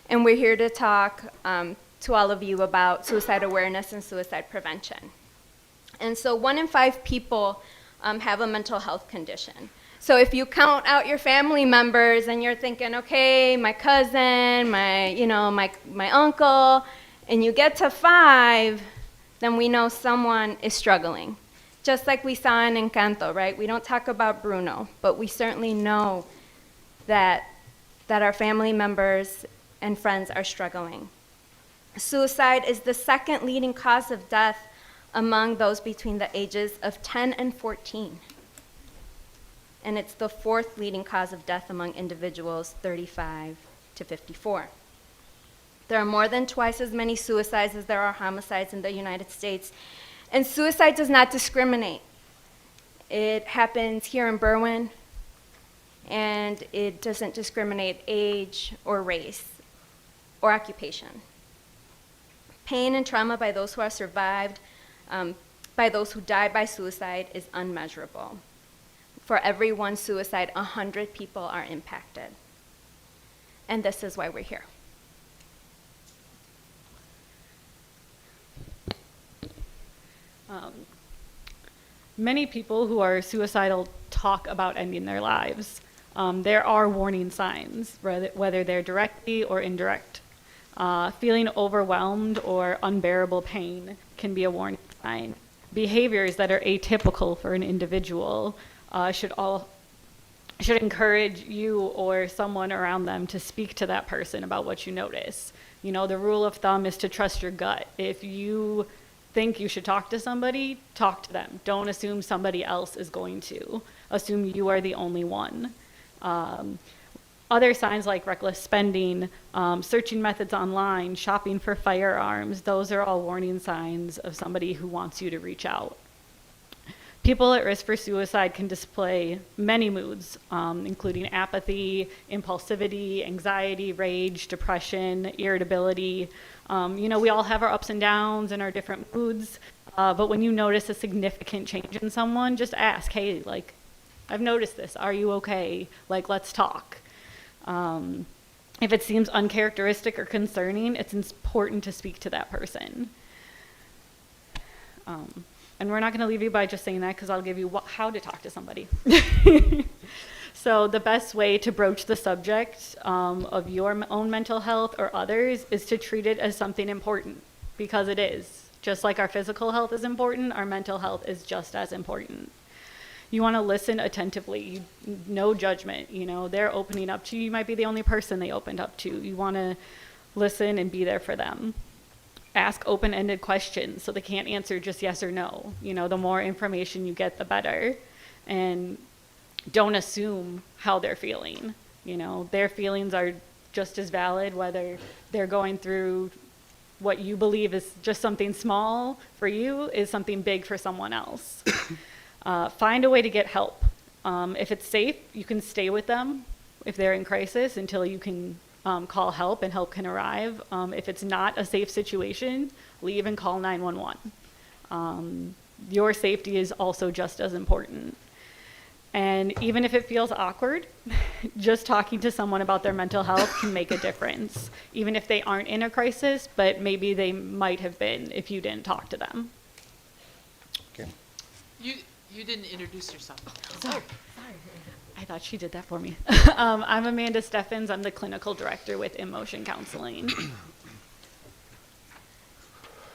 And we're here to talk to all of you about suicide awareness and suicide prevention. And so 1 in 5 people have a mental health condition. So if you count out your family members and you're thinking, okay, my cousin, my uncle, and you get to 5, then we know someone is struggling. Just like we saw in Encanto, right? We don't talk about Bruno, but we certainly know that our family members and friends are struggling. Suicide is the second leading cause of death among those between the ages of 10 and 14. And it's the 4th leading cause of death among individuals 35 to 54. There are more than twice as many suicides as there are homicides in the United States. And suicide does not discriminate. It happens here in Berwyn, and it doesn't discriminate age or race or occupation. Pain and trauma by those who have survived, by those who die by suicide, is unmeasurable. For every 1 suicide, 100 people are impacted. And this is why we're here. Many people who are suicidal talk about ending their lives. There are warning signs, whether they're directly or indirect. Feeling overwhelmed or unbearable pain can be a warning sign. Behaviors that are atypical for an individual should encourage you or someone around them to speak to that person about what you notice. You know, the rule of thumb is to trust your gut. If you think you should talk to somebody, talk to them. Don't assume somebody else is going to. Assume you are the only one. Other signs like reckless spending, searching methods online, shopping for firearms, those are all warning signs of somebody who wants you to reach out. People at risk for suicide can display many moods, including apathy, impulsivity, anxiety, rage, depression, irritability. We all have our ups and downs and our different moods, but when you notice a significant change in someone, just ask, hey, I've noticed this. Are you okay? Let's talk. If it seems uncharacteristic or concerning, it's important to speak to that person. And we're not going to leave you by just saying that, because I'll give you how to talk to somebody. So the best way to broach the subject of your own mental health or others is to treat it as something important, because it is. Just like our physical health is important, our mental health is just as important. You want to listen attentively, no judgment. They're opening up to you. You might be the only person they opened up to. You want to listen and be there for them. ask open-ended questions so they can't answer just yes or no. You know, the more information you get, the better. And don't assume how they're feeling. You know, their feelings are just as valid whether they're going through what you believe is just something small for you is something big for someone else. Find a way to get help. If it's safe, you can stay with them if they're in crisis until you can call help and help can arrive. If it's not a safe situation, leave and call 911. Your safety is also just as important. And even if it feels awkward, just talking to someone about their mental health can make a difference. Even if they aren't in a crisis, but maybe they might have been if you didn't talk to them. Okay. You didn't introduce yourself. Sorry. I thought she did that for me. I'm Amanda Steffens. I'm the clinical director with Emotion Counseling.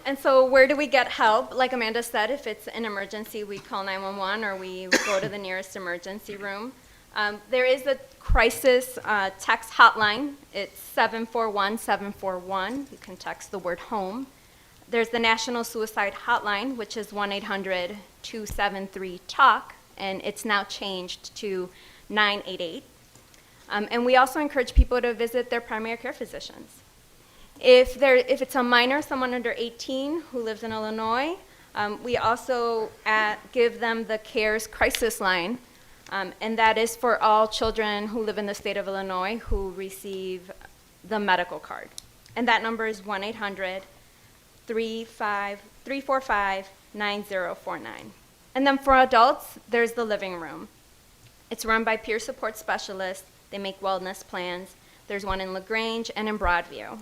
And so where do we get help? Like Amanda said, if it's an emergency, we call 911 or we go to the nearest emergency room. There is a crisis text hotline. It's 741-741. You can text the word home. There's the National Suicide Hotline, which is 1-800-273-TALK, and it's now changed to 988. And we also encourage people to visit their primary care physicians. If it's a minor, someone under 18 who lives in Illinois, we also give them the CARES crisis line, and that is for all children who live in the state of Illinois who receive the medical card. And that number is 1-800-345-9049. And then for adults, there's the living room. It's run by peer support specialists. They make wellness plans. There's one in LaGrange and in Broadview.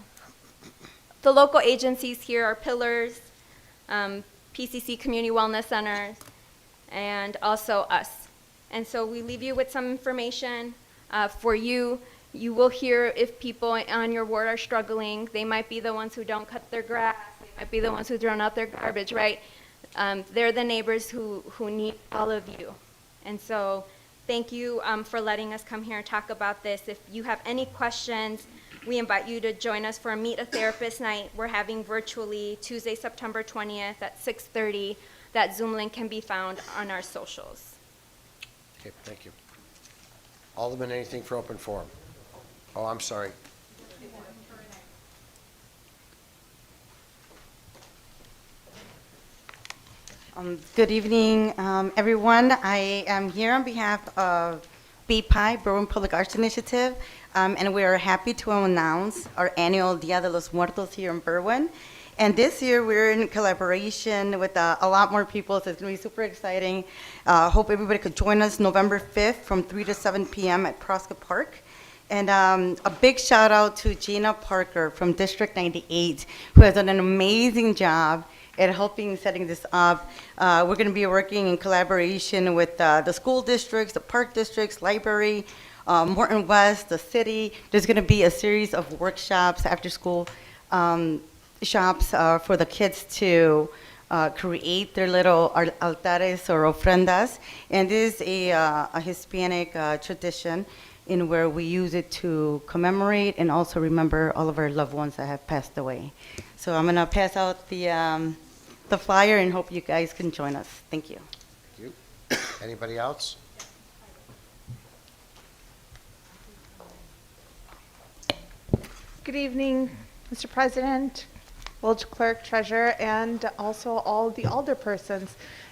The local agencies here are Pillars, PCC Community Wellness Centers, and also us. And so we leave you with some information for you. You will hear if people on your ward are struggling. They might be the ones who don't cut their grass. They might be the ones who throw out their garbage, right? They're the neighbors who need all of you. And so thank you for letting us come here and talk about this. If you have any questions, we invite you to join us for a Meet a Therapist night we're having virtually Tuesday, September 20th at 6:30. That Zoom link can be found on our socials. Okay, thank you. Alderman, anything for open forum? Oh, I'm sorry. Good evening, everyone. I am here on behalf of BPI, Berwyn Public Arts Initiative, and we are happy to announce our annual Dia de los Muertos here in Berwyn. And this year we're in collaboration with a lot more people, so it's going to be super exciting. Hope everybody could join us November 5th from 3 to 7 p.m. at Proscott Park. And a big shout out to Gina Parker from District 98, who has done an amazing job at helping setting this up. We're going to be working in collaboration with the school districts, the park districts, library, Morton West, the city. There's going to be a series of workshops, after school shops for the kids to create their little altares or ofrendas. And this is a Hispanic tradition in where we use it to commemorate and also remember all of our loved ones that have passed away. So I'm going to pass out the flyer and hope you guys can join us. Thank you. Thank you. Anybody else? Good evening, Mr. President, Village Clerk, Treasurer, and also all the alderpersons.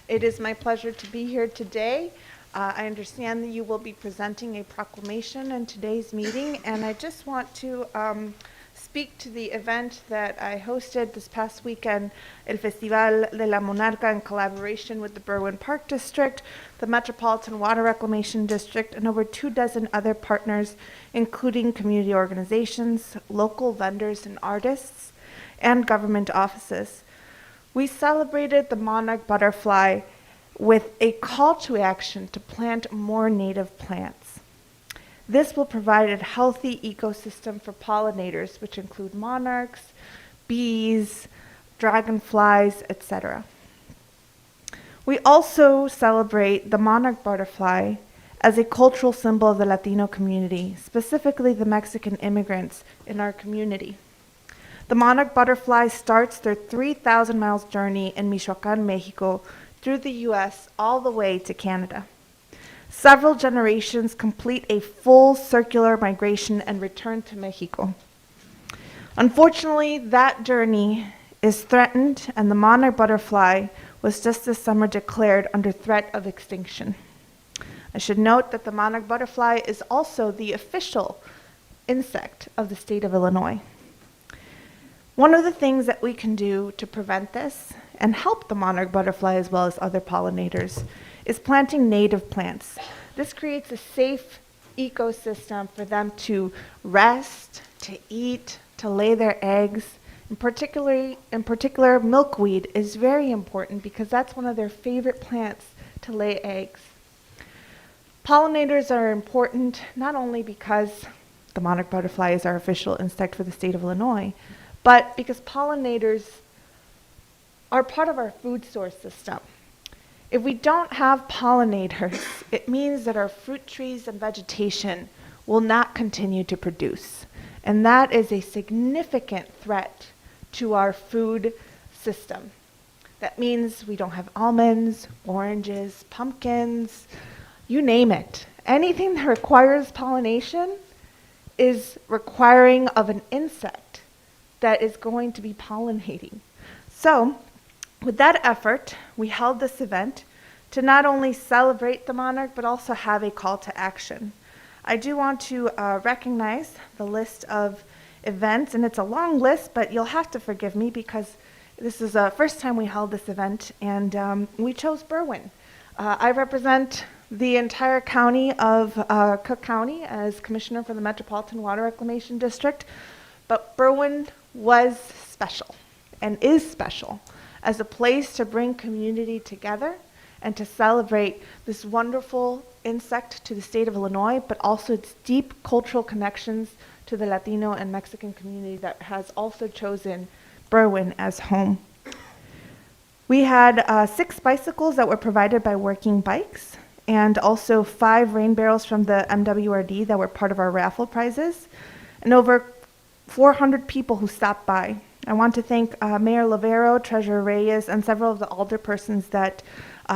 It is my pleasure to be here today. I understand that you will be presenting a proclamation in today's meeting, and I just want to speak to the event that I hosted this past weekend, El Festival de la Monarca, in collaboration with the Berwyn Park District, the Metropolitan Water Reclamation District, and over 24 other partners, including community organizations, local vendors and artists, and government offices. We celebrated the Monarch Butterfly with a call to action to plant more native plants. This will provide a healthy ecosystem for pollinators, which include monarchs, bees, dragonflies, etc. We also celebrate the monarch butterfly as a cultural symbol of the Latino community, specifically the Mexican immigrants in our community. The Monarch Butterfly starts their 3,000 miles journey in Michoacán, Mexico, through the U.S. all the way to Canada. Several generations complete a full circular migration and return to Mexico. Unfortunately, that journey is threatened, and the monarch butterfly was just this summer declared under threat of extinction. I should note that the monarch butterfly is also the official insect of the state of Illinois. One of the things that we can do to prevent this and help the monarch butterfly as well as other pollinators is planting native plants. This creates a safe ecosystem for them to rest, to eat, to lay their eggs. In particular, milkweed is very important because that's one of their favorite plants to lay eggs. Pollinators are important not only because the monarch butterfly is our official insect for the state of Illinois, but because pollinators are part of our food source system. If we don't have pollinators, it means that our fruit trees and vegetation will not continue to produce. And that is a significant threat to our food system. That means we don't have almonds, oranges, pumpkins, you name it. Anything that requires pollination is requiring of an insect that is going to be pollinating. So, with that effort, we held this event to not only celebrate the monarch, but also have a call to action. I do want to recognize the list of events, and it's a long list, but you'll have to forgive me because this is the first time we held this event, and we chose Berwyn. I represent the entire county of Cook County as commissioner for the Metropolitan Water Reclamation District, but Berwyn was special and is special as a place to bring community together and to celebrate this wonderful insect to the state of Illinois, but also its deep cultural connections to the Latino and Mexican community that has also chosen Berwyn as home. We had 6 bicycles that were provided by Working Bikes, and also 5 rain barrels from the MWRD that were part of our raffle prizes, and over 400 people who stopped by. I want to thank Mayor Lavero, Treasurer Reyes, and several of the alderpersons that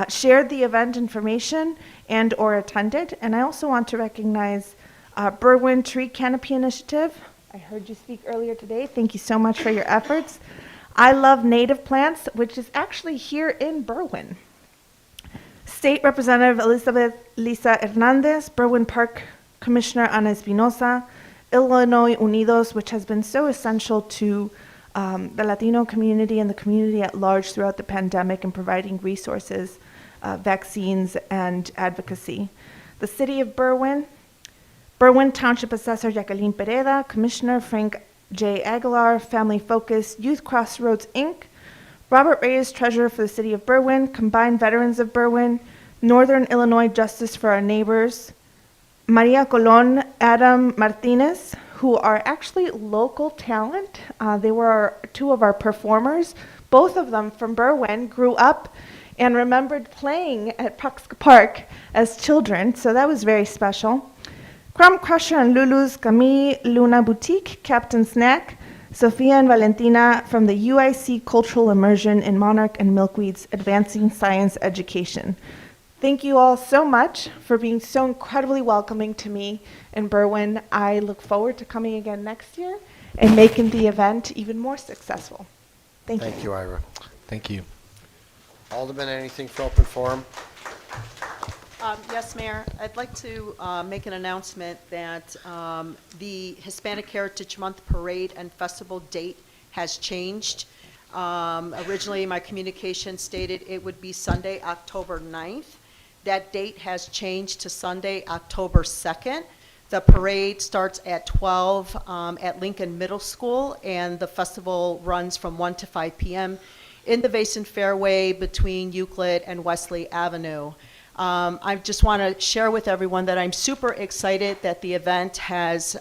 shared the event information and or attended. And I also want to recognize Berwyn Tree Canopy Initiative. I heard you speak earlier today. Thank you so much for your efforts. I Love Native Plants, which is actually here in Berwyn. State Representative Elizabeth Lisa Hernandez, Berwyn Park Commissioner Ana Espinosa, Illinois Unidos, which has been so essential to the Latino community and the community at large throughout the pandemic in providing resources, vaccines, and advocacy. The City of Berwyn, Berwyn Township Assessor Jacqueline Pereda, Commissioner Frank J. Aguilar, Family Focus, Youth Crossroads, Inc., Robert Reyes, Treasurer for the City of Berwyn, Combined Veterans of Berwyn, Northern Illinois Justice for Our Neighbors, Maria Colon, Adam Martinez, who are actually local talent. They were 2 of our performers. Both of them from Berwyn grew up and remembered playing at Puxka Park as children, so that was very special. Crumb Crusher and Lulu's Camille Luna Boutique, Captain Snack, Sophia and Valentina from the UIC Cultural Immersion in Monarch and Milkweed's Advancing Science Education. Thank you all so much for being so incredibly welcoming to me in Berwyn. I look forward to coming again next year and making the event even more successful. Thank you. Thank you, Ira. Thank you. Alderman, anything for open forum? Yes, Mayor. I'd like to make an announcement that the Hispanic Heritage Month Parade and Festival date has changed. Originally, my communication stated it would be Sunday, October 9th. That date has changed to Sunday, October 2nd. The parade starts at 12 at Lincoln Middle School, and the festival runs from 1 to 5 p.m. in the Vason Fairway between Euclid and Wesley Avenue. I just want to share with everyone that I'm super excited that the event has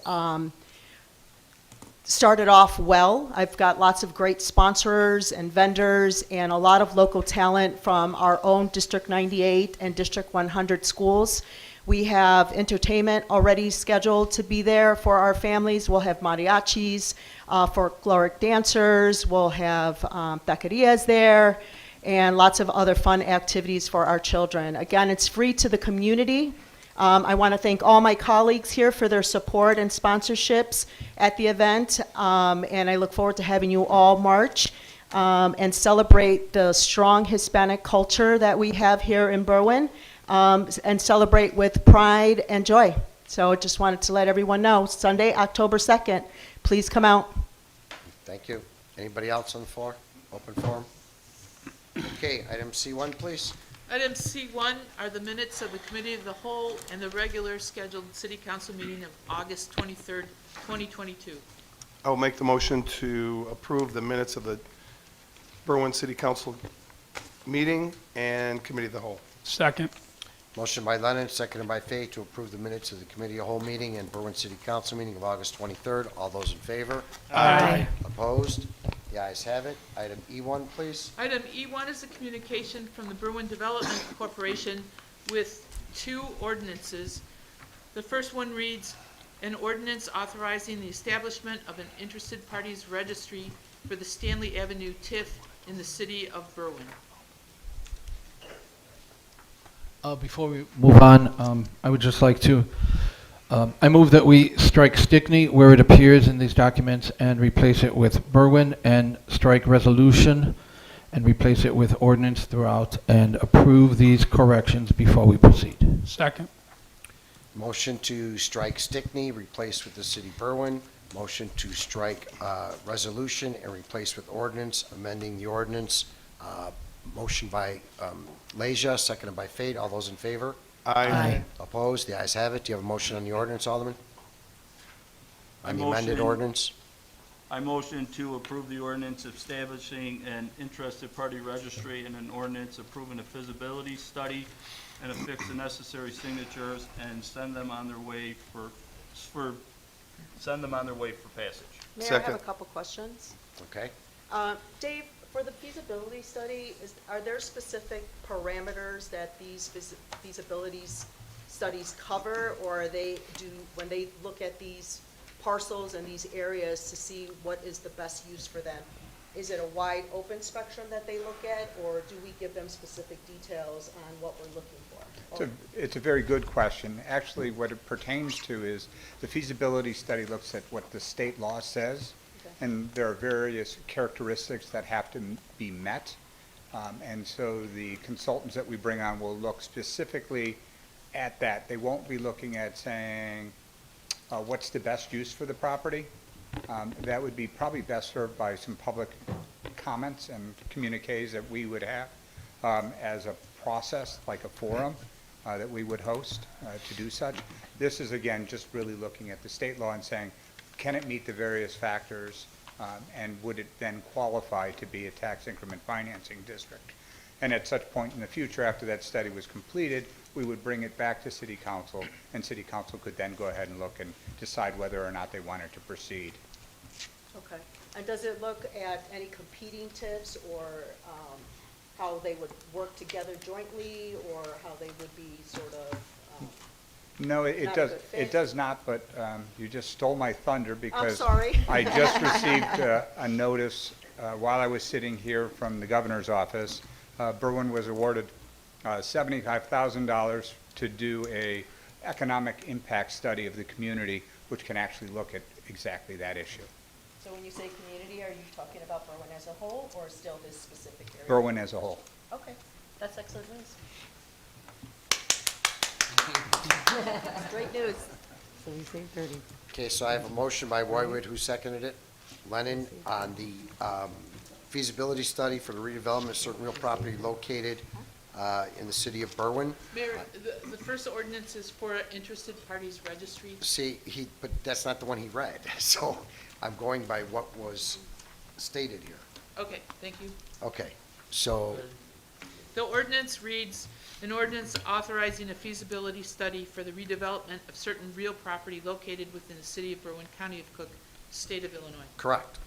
started off well. I've got lots of great sponsors and vendors and a lot of local talent from our own District 98 and District 100 schools. We have entertainment already scheduled to be there for our families. We'll have mariachis, folkloric dancers, we'll have taquerias there, and lots of other fun activities for our children. Again, it's free to the community. I want to thank all my colleagues here for their support and sponsorships at the event, and I look forward to having you all march and celebrate the strong Hispanic culture that we have here in Berwyn, and celebrate with pride and joy. So I just wanted to let everyone know, Sunday, October 2nd, please come out. Thank you. Anybody else on the floor? Open forum? Okay, item C1, please. Item C1 are the minutes of the Committee of the Whole and the regular scheduled City Council meeting of August 23rd, 2022. I'll make the motion to approve the minutes of the Berwyn City Council meeting and Committee of the Whole. Second. Motion by Lennon, seconded by Fay, to approve the minutes of the Committee of Whole meeting and Berwyn City Council meeting of August 23rd. All those in favor? Aye. Opposed? The ayes have it. Item E1, please. Item E1 is a communication from the Berwyn Development Corporation with two ordinances. The first one reads, an ordinance authorizing the establishment of an interested parties registry for the Stanley Avenue TIF in the city of Berwyn. Before we move on, I would just like to, I move that we strike Stickney where it appears in these documents and replace it with Berwyn, and strike resolution and replace it with ordinance throughout, and approve these corrections before we proceed. Second. Motion to strike Stickney, replace with the city Berwyn. Motion to strike resolution and replace with ordinance, amending the ordinance. Motion by Leisure, seconded by Fate. All those in favor? Aye. Opposed? The ayes have it. Do you have a motion on the ordinance, Alderman? On the amended motion- ordinance? I motion to approve the ordinance establishing an interested party registry and an ordinance approving a feasibility study and affix the necessary signatures and send them on their way for passage. Mayor, I Second. have a couple questions. Okay. Dave, for the feasibility study, are there specific parameters that these feasibility studies cover, or are when they look at these parcels and these areas to see what is the best use for them, is it a wide open spectrum that they look at, or do we give them specific details on what we're looking for? It's a very good question. Actually, what it pertains to is the feasibility study looks at what the state law says, and there are various characteristics that have to be met. And so the consultants that we bring on will look specifically at that. They won't be looking at saying, what's the best use for the property? That would be probably best served by some public comments and communiques that we would have as a process, like a forum that we would host to do such. This is, again, just really looking at the state law and saying, can it meet the various factors, and would it then qualify to be a tax increment financing district? And at such point in the future, after that study was completed, we would bring it back to City Council, and City Council could then go ahead and look and decide whether or not they wanted to proceed. Okay. And does it look at any competing TIFs, or how they would work together jointly, or how they would be sort of No, it not a does. good fit? It does not. But you just stole my thunder because sorry. I just received a notice while I was sitting here from the governor's office. Berwyn was awarded $75,000 to do a economic impact study of the community, which can actually look at exactly that issue. So when you say community, are you talking about Berwyn as a whole, or still this specific area? Berwyn as a whole. Okay, that's excellent news. Great news. So we say 30. Okay, so I have a motion by Roywood, who seconded it. Lennon, on the feasibility study for the redevelopment of certain real property located in the city of Berwyn. Mayor, the first ordinance is for interested parties registry. See, but that's not the one he read, so I'm going by what was stated here. Okay, thank you. Okay, so, The ordinance reads, an ordinance authorizing a feasibility study for the redevelopment of certain real property located within the city of Berwyn, county of Cook, state of Illinois. correct.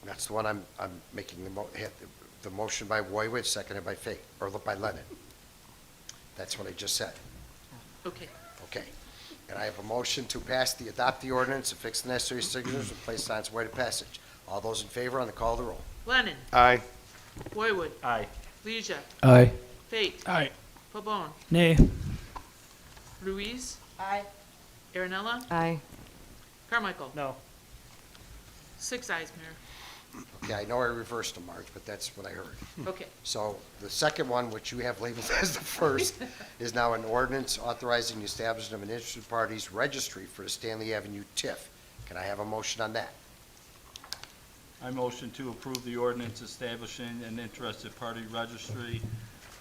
That's the one I'm making the motion by Roywood, seconded by Fate, or by Lennon. That's what I just said. Okay. Okay. And I have a motion to adopt the ordinance, affix the necessary signatures, and place on its way to passage. All those in favor on the call of the roll. Lennon. Aye. Boywood. Aye. Leisure. Aye. Fate. Aye. Pabon. Nay. Ruiz. Aye. Aaronella. Aye. Carmichael. No. 6 ayes, Mayor. Okay, I know I reversed them, Marge, but that's what I heard. Okay. So the second one, which you have labeled as the first, is now an ordinance authorizing the establishment of an interested parties registry for the Stanley Avenue TIF. Can I have a motion on that? I motion to approve the ordinance establishing an interested party registry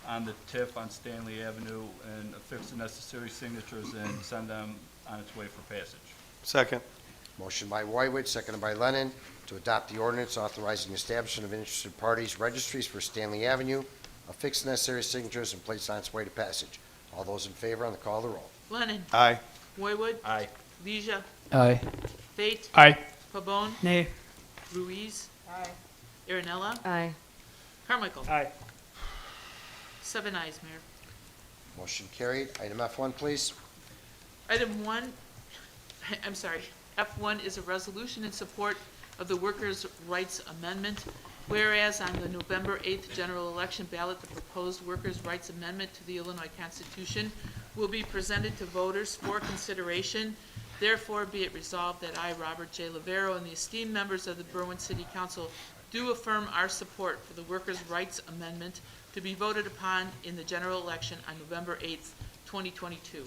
on the TIF on Stanley Avenue and affix the necessary signatures and send them on its way for passage. Second. Motion by Roywood, seconded by Lennon, to adopt the ordinance authorizing the establishment of interested parties registries for Stanley Avenue, affix the necessary signatures, and place on its way to passage. All those in favor on the call of the roll. Lennon. Aye. Boywood. Aye. Leisure. Aye. Fate. Aye. Pabon. Nay. Ruiz. Aye. Aaronella. Aye. Carmichael. Aye. 7 ayes, Mayor. Motion carried. Item F1, please. Item 1, I'm sorry, F1 is a resolution in support of the Workers' Rights Amendment. Whereas on the November 8th general election ballot, the proposed Workers' Rights Amendment to the Illinois Constitution will be presented to voters for consideration. Therefore, be it resolved that I, Robert J. Lavero, and the esteemed members of the Berwyn City Council do affirm our support for the Workers' Rights Amendment to be voted upon in the general election on November 8th, 2022.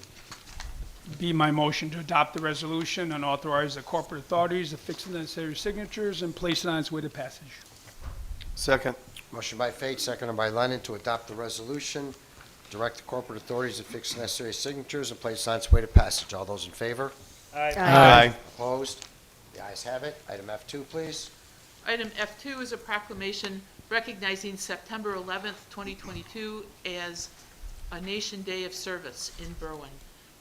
Be my motion to adopt the resolution and authorize the corporate authorities to fix the necessary signatures and place it on its way to passage. Second. Motion by Fate, seconded by Lennon, to adopt the resolution, direct the corporate authorities to fix the necessary signatures, and place on its way to passage. All those in favor? Aye. Opposed? The ayes have it. Item F2, please. Item F2 is a proclamation recognizing September 11th, 2022 as a Nation Day of Service in Berwyn.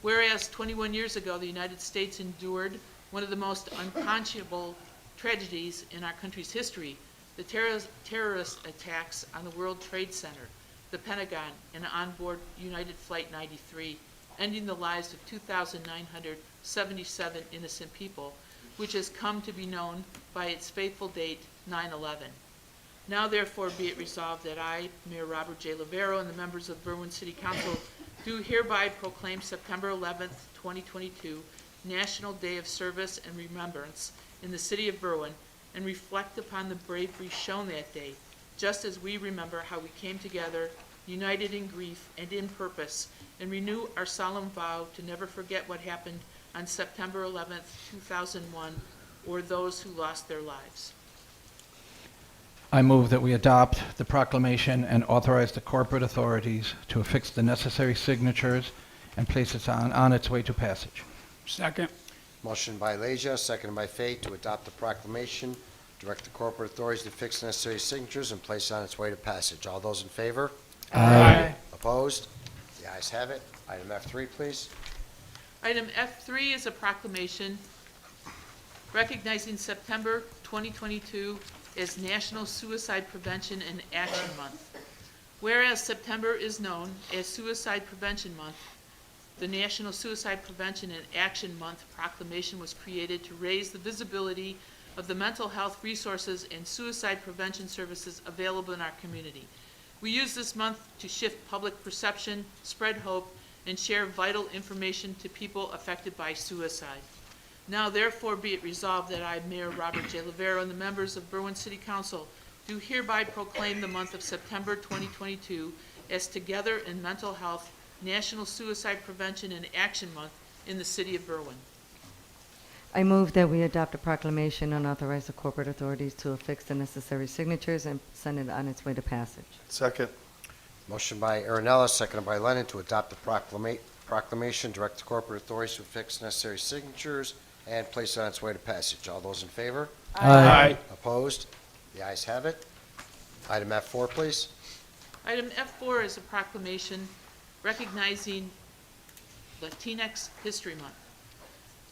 Whereas 21 years ago, the United States endured one of the most unconscionable tragedies in our country's history, the terrorist attacks on the World Trade Center, the Pentagon, and onboard United Flight 93, ending the lives of 2,977 innocent people, which has come to be known by its faithful date, 9/11. Now therefore be it resolved that I, Mayor Robert J. Lavero, and the members of Berwyn City Council do hereby proclaim September 11th, 2022, National Day of Service and Remembrance in the city of Berwyn, and reflect upon the bravery shown that day, just as we remember how we came together, united in grief and in purpose, and renew our solemn vow to never forget what happened on September 11th, 2001, or those who lost their lives. I move that we adopt the proclamation and authorize the corporate authorities to affix the necessary signatures and place it on its way to passage. Second. Motion by Leisure, seconded by Fate, to adopt the proclamation, direct the corporate authorities to fix the necessary signatures, and place it on its way to passage. All those in favor? Aye. Opposed? The ayes have it. Item F3, please. Item F3 is a proclamation recognizing September 2022 as National Suicide Prevention and Action Month. Whereas September is known as Suicide Prevention Month, the National Suicide Prevention and Action Month proclamation was created to raise the visibility of the mental health resources and suicide prevention services available in our community. We use this month to shift public perception, spread hope, and share vital information to people affected by suicide. Now therefore be it resolved that I, Mayor Robert J. Lavero, and the members of Berwyn City Council do hereby proclaim the month of September 2022 as Together in Mental Health National Suicide Prevention and Action Month in the city of Berwyn. I move that we adopt a proclamation and authorize the corporate authorities to affix the necessary signatures and send it on its way to passage. Second. Motion by Aaronella, seconded by Lennon, to adopt the proclamation, direct the corporate authorities to affix necessary signatures, and place it on its way to passage. All those in favor? Aye. Opposed? The ayes have it. Item F4, please. Item F4 is a proclamation recognizing Latinx History Month.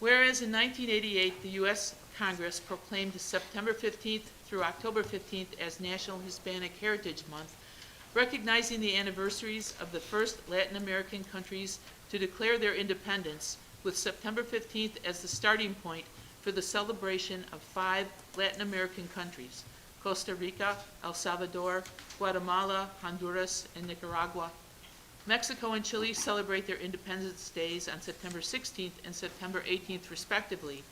Whereas in 1988, the U.S. Congress proclaimed September 15th through October 15th as National Hispanic Heritage Month, recognizing the anniversaries of the first Latin American countries to declare their independence, with September 15th as the starting point for the celebration of 5 Latin American countries: Costa Rica, El Salvador, Guatemala, Honduras, and Nicaragua. Mexico and Chile celebrate their Independence Days on September 16th and September 18th respectively.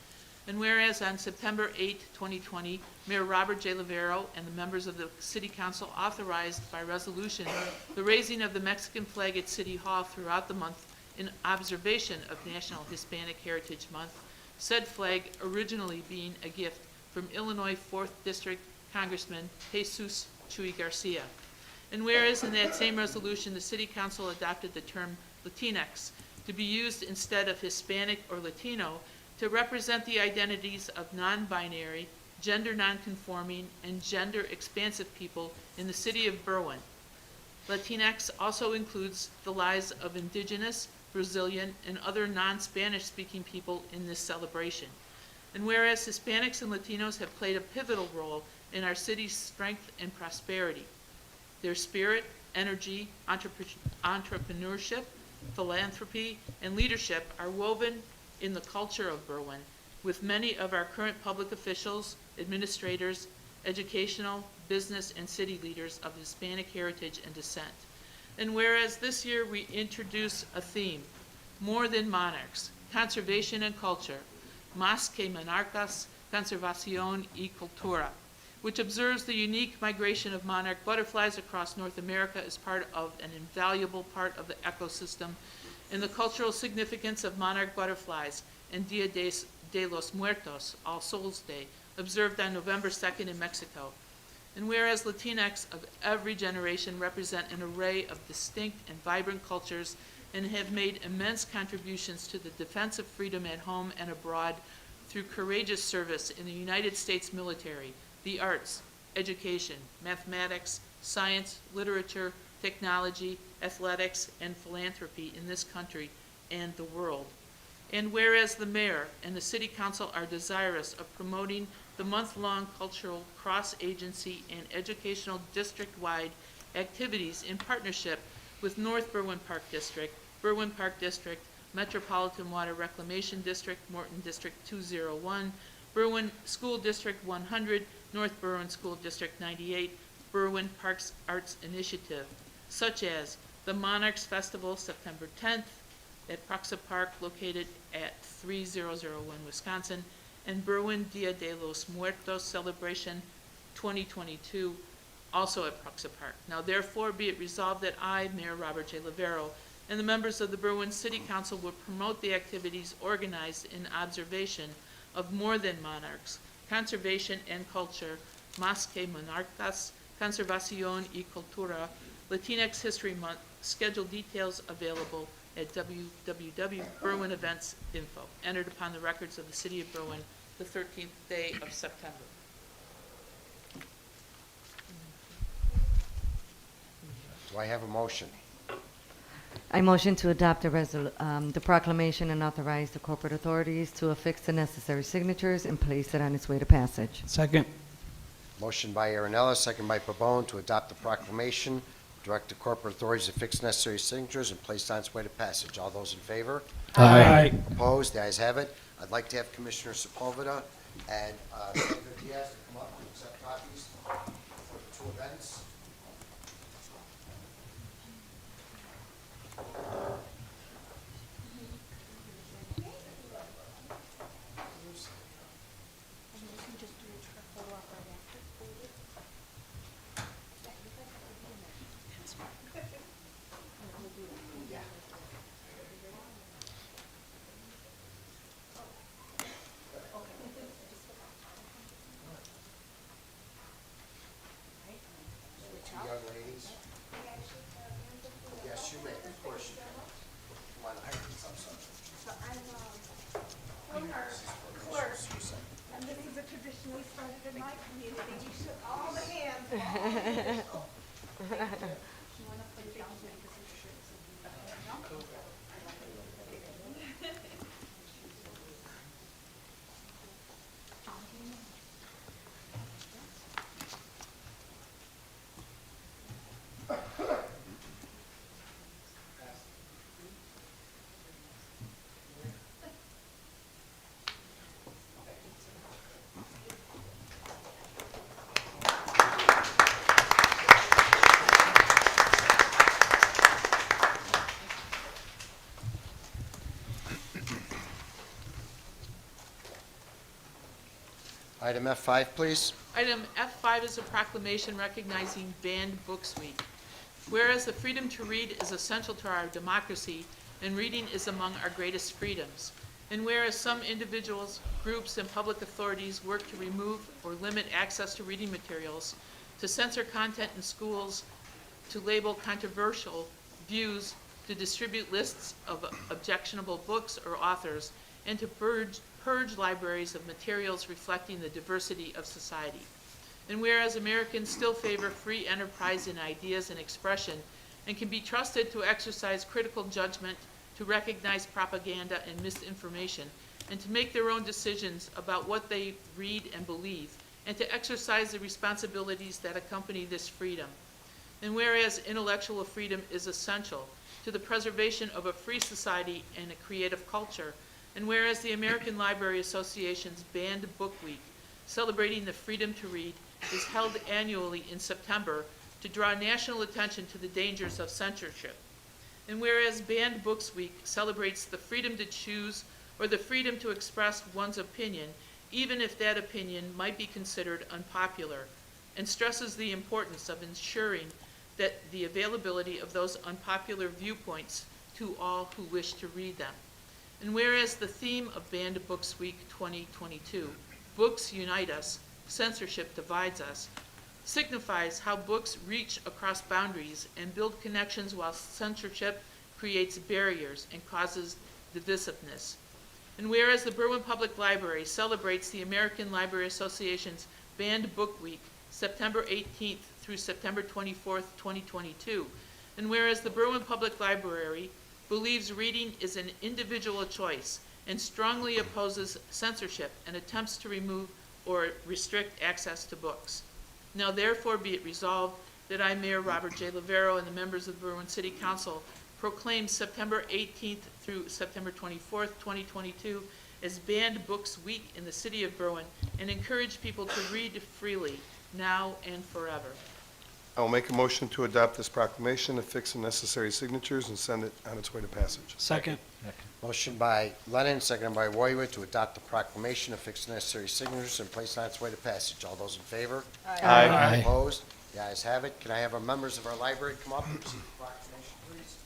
And whereas on September 8, 2020, Mayor Robert J. Lavero and the members of the City Council authorized by resolution the raising of the Mexican flag at City Hall throughout the month in observation of National Hispanic Heritage Month, said flag originally being a gift from Illinois 4th District Congressman Jesus Chuy Garcia. And whereas in that same resolution, the City Council adopted the term Latinx to be used instead of Hispanic or Latino to represent the identities of non-binary, gender non-conforming, and gender expansive people in the city of Berwyn. Latinx also includes the lives of Indigenous, Brazilian, and other non-Spanish speaking people in this celebration. And whereas Hispanics and Latinos have played a pivotal role in our city's strength and prosperity, their spirit, energy, entrepreneurship, philanthropy, and leadership are woven in the culture of Berwyn, with many of our current public officials, administrators, educational, business, and city leaders of Hispanic heritage and descent. And whereas this year we introduce a theme, More Than Monarchs, Conservation and Culture, Más que Monarcas, Conservación y Cultura, which observes the unique migration of monarch butterflies across North America as part of an invaluable part of the ecosystem, and the cultural significance of monarch butterflies and Dia de los Muertos, All Souls Day, observed on November 2nd in Mexico. And whereas Latinx of every generation represent an array of distinct and vibrant cultures and have made immense contributions to the defense of freedom at home and abroad through courageous service in the United States military, the arts, education, mathematics, science, literature, technology, athletics, and philanthropy in this country and the world. And whereas the mayor and the city council are desirous of promoting the month-long cultural cross-agency and educational district-wide activities in partnership with North Berwyn Park District, Metropolitan Water Reclamation District, Morton District 201, Berwyn School District 100, North Berwyn School District 98, Berwyn Parks Arts Initiative, such as the Monarchs Festival, September 10th, at Proxa Park, located at 3001 Wisconsin, and Berwyn Dia de los Muertos Celebration 2022, also at Proxa Park. Now therefore be it resolved that I, Mayor Robert J. Lavero, and the members of the Berwyn City Council will promote the activities organized in observation of More Than Monarchs, Conservation and Culture, Más que Monarcas, Conservación y Cultura, Latinx History Month. Schedule details available at www.berwynevents.info. Entered upon the records of the City of Berwyn the 13th day of September. Do I have a motion? I motion to adopt the proclamation and authorize the corporate authorities to affix the necessary signatures and place it on its way to passage. Second. Motion by Aaronella, second by Pabon, to adopt the proclamation, direct the corporate authorities to fix necessary signatures and place it on its way to passage. All those in favor? Aye. Opposed? The ayes have it. I'd like to have Commissioner Sepulveda and Senator Diaz to come up and accept copies for the two events. Young ladies. Yes, you may. Of course you can. Come on, I'm Clerk, and this is a tradition we started in my community. We shook all the hands. You want to put it down so you can see the shirts? Item F5, please. Item F5 is a proclamation recognizing Banned Books Week. Whereas the freedom to read is essential to our democracy, and reading is among our greatest freedoms. And whereas some individuals, groups, and public authorities work to remove or limit access to reading materials, to censor content in schools, to label controversial views, to distribute lists of objectionable books or authors, and to purge libraries of materials reflecting the diversity of society. And whereas Americans still favor free enterprise in ideas and expression and can be trusted to exercise critical judgment, to recognize propaganda and misinformation, and to make their own decisions about what they read and believe, and to exercise the responsibilities that accompany this freedom. And whereas intellectual freedom is essential to the preservation of a free society and a creative culture, and whereas the American Library Association's Banned Book Week, celebrating the freedom to read, is held annually in September to draw national attention to the dangers of censorship. And whereas Banned Books Week celebrates the freedom to choose or the freedom to express one's opinion, even if that opinion might be considered unpopular, and stresses the importance of ensuring that the availability of those unpopular viewpoints to all who wish to read them. And whereas the theme of Banned Books Week 2022, Books Unite Us, Censorship Divides Us, signifies how books reach across boundaries and build connections while censorship creates barriers and causes divisiveness. And whereas the Berwyn Public Library celebrates the American Library Association's Banned Book Week, September 18th through September 24th, 2022, and whereas the Berwyn Public Library believes reading is an individual choice and strongly opposes censorship and attempts to remove or restrict access to books. Now therefore be it resolved that I, Mayor Robert J. Lavero, and the members of the Berwyn City Council proclaim September 18th through September 24th, 2022 as Banned Books Week in the city of Berwyn and encourage people to read freely now and forever. I will make a motion to adopt this proclamation, affix the necessary signatures, and send it on its way to passage. Second. Motion by Lennon, seconded by Roywood to adopt the proclamation, affix the necessary signatures, and place on its way to passage. All those in favor? Aye. Aye. Opposed? The ayes have it. Can I have our members of our library come up and receive the proclamation, please?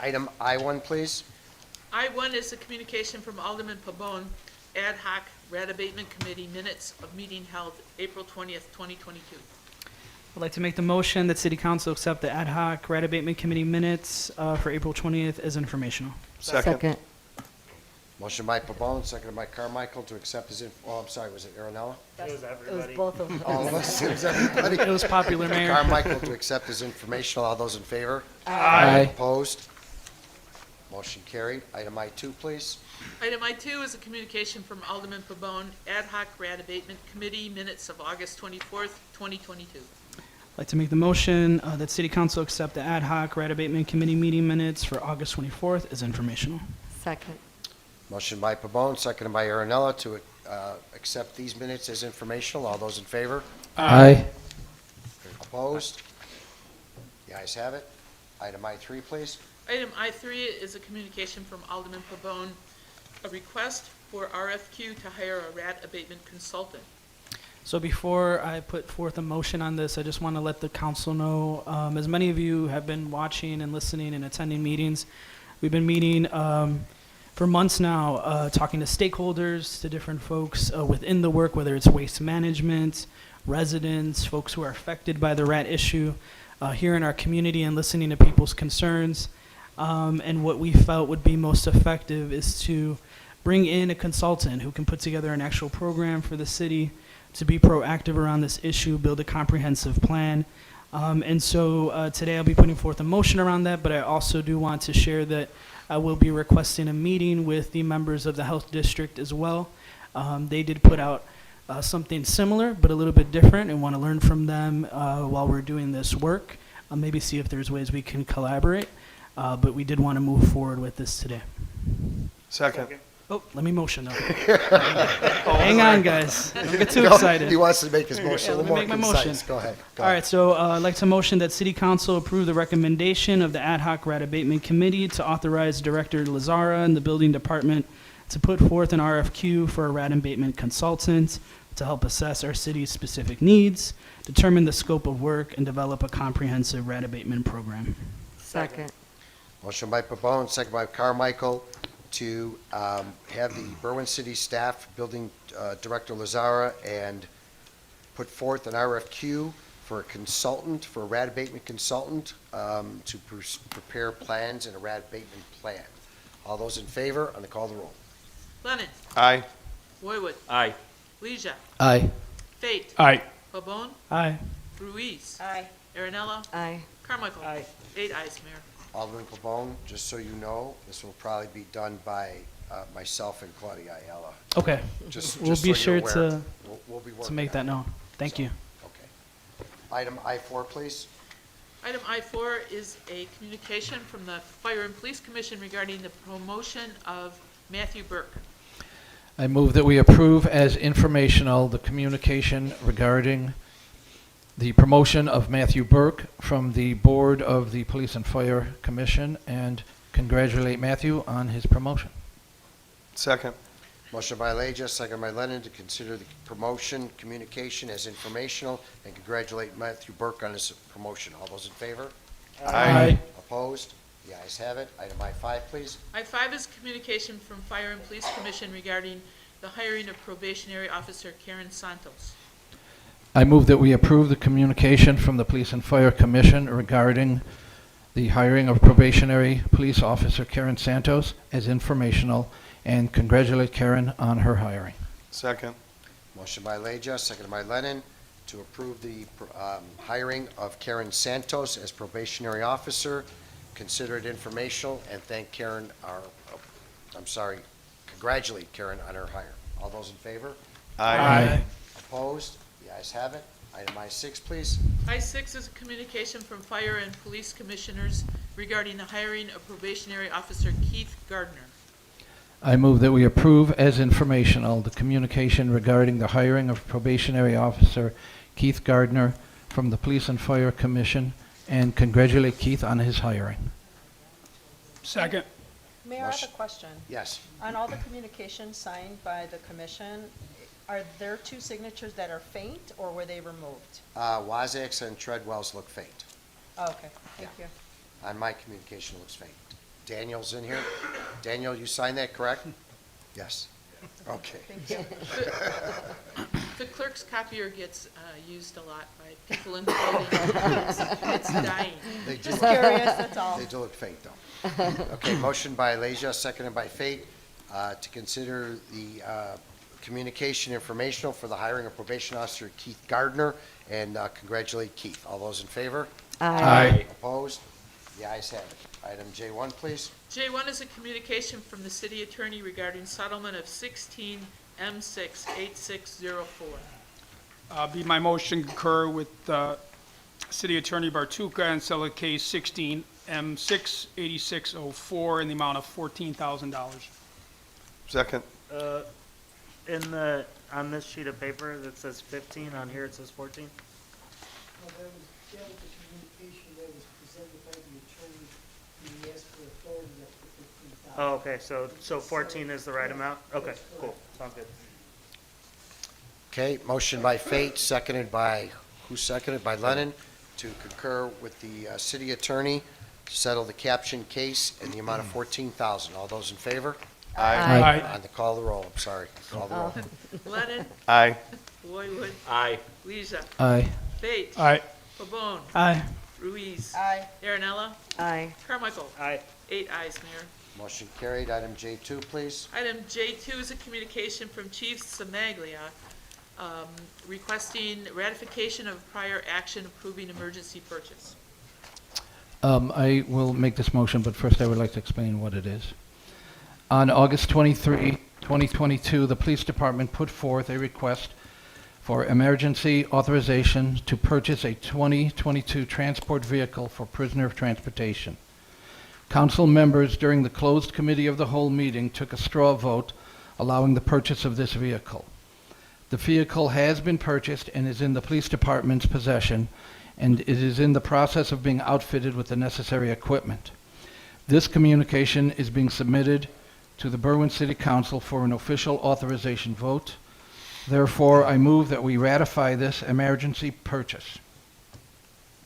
Item I1, please. I1 is a communication from Alderman Pabon, Ad hoc Rat Abatement Committee minutes of meeting held April 20th, 2022. I'd like to make the motion that City Council accept the ad hoc rat abatement committee minutes for April 20th as informational. Second. Motion by Pabon, seconded by Carmichael to accept his, oh, I'm sorry, was it Aronella? It was both of them. All of us, it was everybody. It was popular, Mayor. Carmichael to accept as informational. All those in favor? Aye. Opposed? Motion carried. Item I2, please. Item I2 is a communication from Alderman Pabon, Ad hoc Rat Abatement Committee minutes of August 24th, 2022. I'd like to make the motion that City Council accept the ad hoc rat abatement committee meeting minutes for August 24th as informational. Second. Motion by Pabon, seconded by Aronella to accept these minutes as informational. All those in favor? Aye. Opposed? The ayes have it. Item I3, please. Item I3 is a communication from Alderman Pabon, a request for RFQ to hire a rat abatement consultant. So before I put forth a motion on this, I just want to let the council know, as many of you have been watching and listening and attending meetings, we've been meeting for months now, talking to stakeholders, to different folks within the work, whether it's waste management, residents, folks who are affected by the rat issue, here in our community and listening to people's concerns. And what we felt would be most effective is to bring in a consultant who can put together an actual program for the city to be proactive around this issue, build a comprehensive plan. And so today I'll be putting forth a motion around that, but I also do want to share that I will be requesting a meeting with the members of the health district as well. They did put out something similar, but a little bit different, and want to learn from them while we're doing this work. Maybe see if there's ways we can collaborate, but we did want to move forward with this today. Second. Oh, let me motion though. Hang on, guys. Don't get too excited. He wants to make his motion a Yeah, little let more me make my concise. motion. Go ahead. All right, so I'd like to motion that City Council approve the recommendation of the Ad Hoc Rat Abatement Committee to authorize Director Lazara and the Building Department to put forth an RFQ for a rat abatement consultant to help assess our city's specific needs, determine the scope of work, and develop a comprehensive rat abatement program. Second. Motion by Pabon, second by Carmichael, to have the Berwyn City staff, Building Director Lazara, and put forth an RFQ for a consultant, for a rat abatement consultant, to prepare plans and a rat abatement plan. All those in favor, on the call of the roll. Lennon. Aye. Boywood. Aye. Leisure. Aye. Fate. Aye. Pabon. Aye. Ruiz. Aye. Aaronella. Aye. Carmichael. Aye. 8 ayes, Mayor. Alderman Pabon, just so you know, this will probably be done by myself and Claudia Ayala. Okay. Just We'll so be you're sure aware. to We'll be to working make on that it. known. Thank you. Okay. Item I4, please. Item I4 is a communication from the Fire and Police Commission regarding the promotion of Matthew Burke. I move that we approve as informational the communication regarding the promotion of Matthew Burke from the Board of the Police and Fire Commission, and congratulate Matthew on his promotion. Second. Motion by Leja, second by Lennon, to consider the promotion communication as informational and congratulate Matthew Burke on his promotion. All those in favor? Aye. Opposed? The ayes have it. Item I5, please. I5 is communication from Fire and Police Commission regarding the hiring of probationary officer Karen Santos. I move that we approve the communication from the Police and Fire Commission regarding the hiring of probationary police officer Karen Santos as informational, and congratulate Karen on her hiring. Second. Motion by Leja, second by Lennon, to approve the hiring of Karen Santos as probationary officer. Consider it informational and thank Karen, congratulate Karen on her hire. All those in favor? Aye. Opposed? The ayes have it. Item I6, please. I6 is a communication from Fire and Police Commissioners regarding the hiring of probationary officer Keith Gardner. I move that we approve as informational the communication regarding the hiring of probationary officer Keith Gardner from the Police and Fire Commission, and congratulate Keith on his hiring. Second. Mayor, I have a question. Yes. On all the communications signed by the commission, are there two signatures that are faint, or were they removed? Wazak's and Treadwell's look faint. Oh, okay, thank you. On my communication, it looks faint. Daniel's in here. Daniel, you signed that, correct? Yes. Okay. Thank you. The clerk's copier gets used a lot by people in the building. It's dying. They do Just look- curious, that's all. They do look faint, though. Okay, motion by Leja, seconded by Fate, to consider the communication informational for the hiring of probation officer Keith Gardner, and congratulate Keith. All those in favor? Aye. Opposed? The ayes have it. Item J1, please. J1 is a communication from the city attorney regarding settlement of 16 M68604. Be my motion concur with City Attorney Bartuca and settle case 16 M68604 in the amount of $14,000. Second. On this sheet of paper that says 15, on here it says 14? That was the communication that was presented by the attorney. He asked for authority up to 15,000. Oh, okay, so 14 is the right amount? Okay, cool, sounds good. Okay, motion by Fate, seconded by, who seconded? By Lennon, to concur with the city attorney to settle the caption case in the amount of $14,000. All those in favor? Aye. On the call the roll, I'm sorry. Call the roll. Lennon. Aye. Boywood. Aye. Leisure. Aye. Fate. Aye. Pabon. Aye. Ruiz. Aye. Aaronella. Aye. Carmichael. Aye. 8 ayes, Mayor. Motion carried. Item J2, please. Item J2 is a communication from Chief Samaglia requesting ratification of prior action approving emergency purchase. I will make this motion, but first I would like to explain what it is. On August 23, 2022, the Police Department put forth a request for emergency authorization to purchase a 2022 transport vehicle for prisoner of transportation. Council members during the closed committee of the whole meeting took a straw vote allowing the purchase of this vehicle. The vehicle has been purchased and is in the police department's possession, and it is in the process of being outfitted with the necessary equipment. This communication is being submitted to the Berwyn City Council for an official authorization vote. Therefore, I move that we ratify this emergency purchase.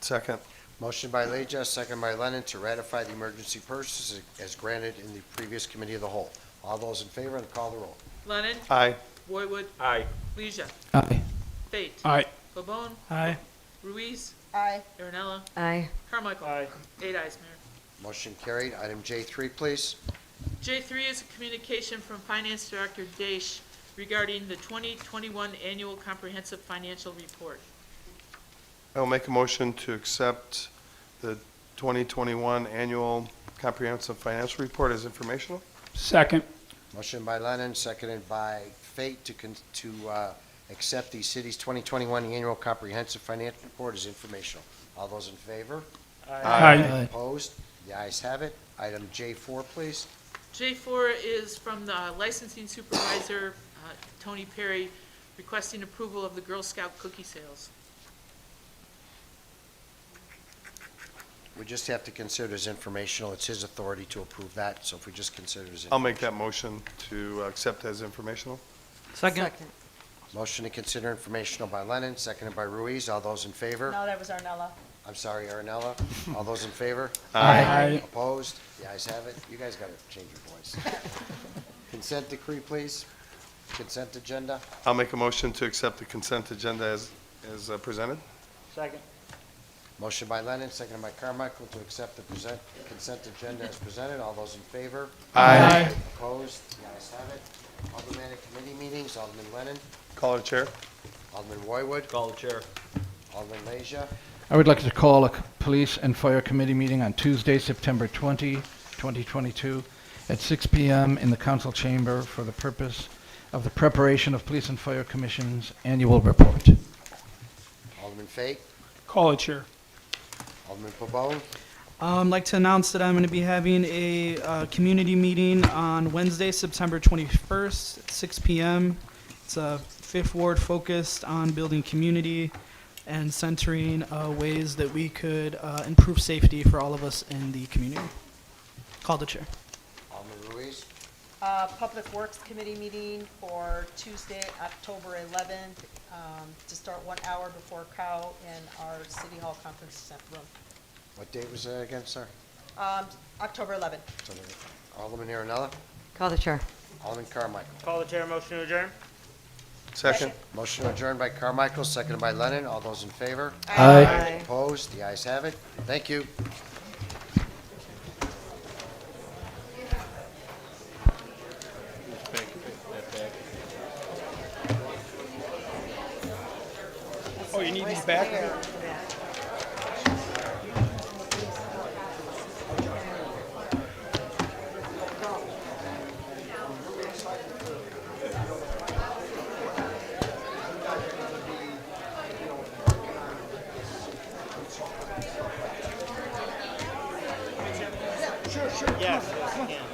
Second. Motion by Leja, second by Lennon, to ratify the emergency purchase as granted in the previous committee of the whole. All those in favor, and call the roll. Lennon. Aye. Boywood. Aye. Leisure. Aye. Fate. Aye. Pabon. Aye. Ruiz. Aye. Aaronella. Aye. Carmichael. Aye. 8 ayes, Mayor. Motion carried. Item J3, please. J3 is a communication from Finance Director Dash regarding the 2021 Annual Comprehensive Financial Report. I will make a motion to accept the 2021 Annual Comprehensive Financial Report as informational. Second. Motion by Lennon, seconded by Fate to accept the city's 2021 Annual Comprehensive Financial Report as informational. All those in favor? Aye. Opposed? The ayes have it. Item J4, please. J4 is from the licensing supervisor, Tony Perry, requesting approval of the Girl Scout cookie sales. We just have to consider it as informational. It's his authority to approve that, so if we just consider it as I'll informational. make that motion to accept as informational. Second. Motion to consider informational by Lennon, seconded by Ruiz. All those in favor? No, that was Arnella. I'm sorry, Aaronella. All those in favor? Aye. Opposed? The ayes have it. You guys got to change your voice. Consent decree, please. Consent agenda. I'll make a motion to accept the consent agenda as presented. Second. Motion by Lennon, seconded by Carmichael to accept the consent agenda as presented. All those in favor? Aye. Opposed? The ayes have it. Aldermanic committee meetings. Alderman Lennon. Call the chair. Alderman Roywood. Call the chair. Alderman Leisure. I would like to call a Police and Fire Committee meeting on Tuesday, September 20, 2022, at 6 p.m. in the council chamber for the purpose of the preparation of Police and Fire Commission's annual report. Alderman Fate. Call it, Chair. Alderman Pabon. I'd like to announce that I'm going to be having a community meeting on Wednesday, September 21st, at 6 p.m. It's a Fifth Ward focused on building community and centering ways that we could improve safety for all of us in the community. Call the chair. Alderman Ruiz. Public Works Committee meeting for Tuesday, October 11th, to start 1 hour before COW in our City Hall Conference Center room. What date was that again, sir? October 11th. Alderman Aaronella. Call the chair. Alderman Carmichael. Call the chair. Motion to adjourn. Second. Motion adjourned by Carmichael, seconded by Lennon. All those in favor? Aye. Opposed? The ayes have it. Thank you. Oh, you need these back? Yes, yes, you can.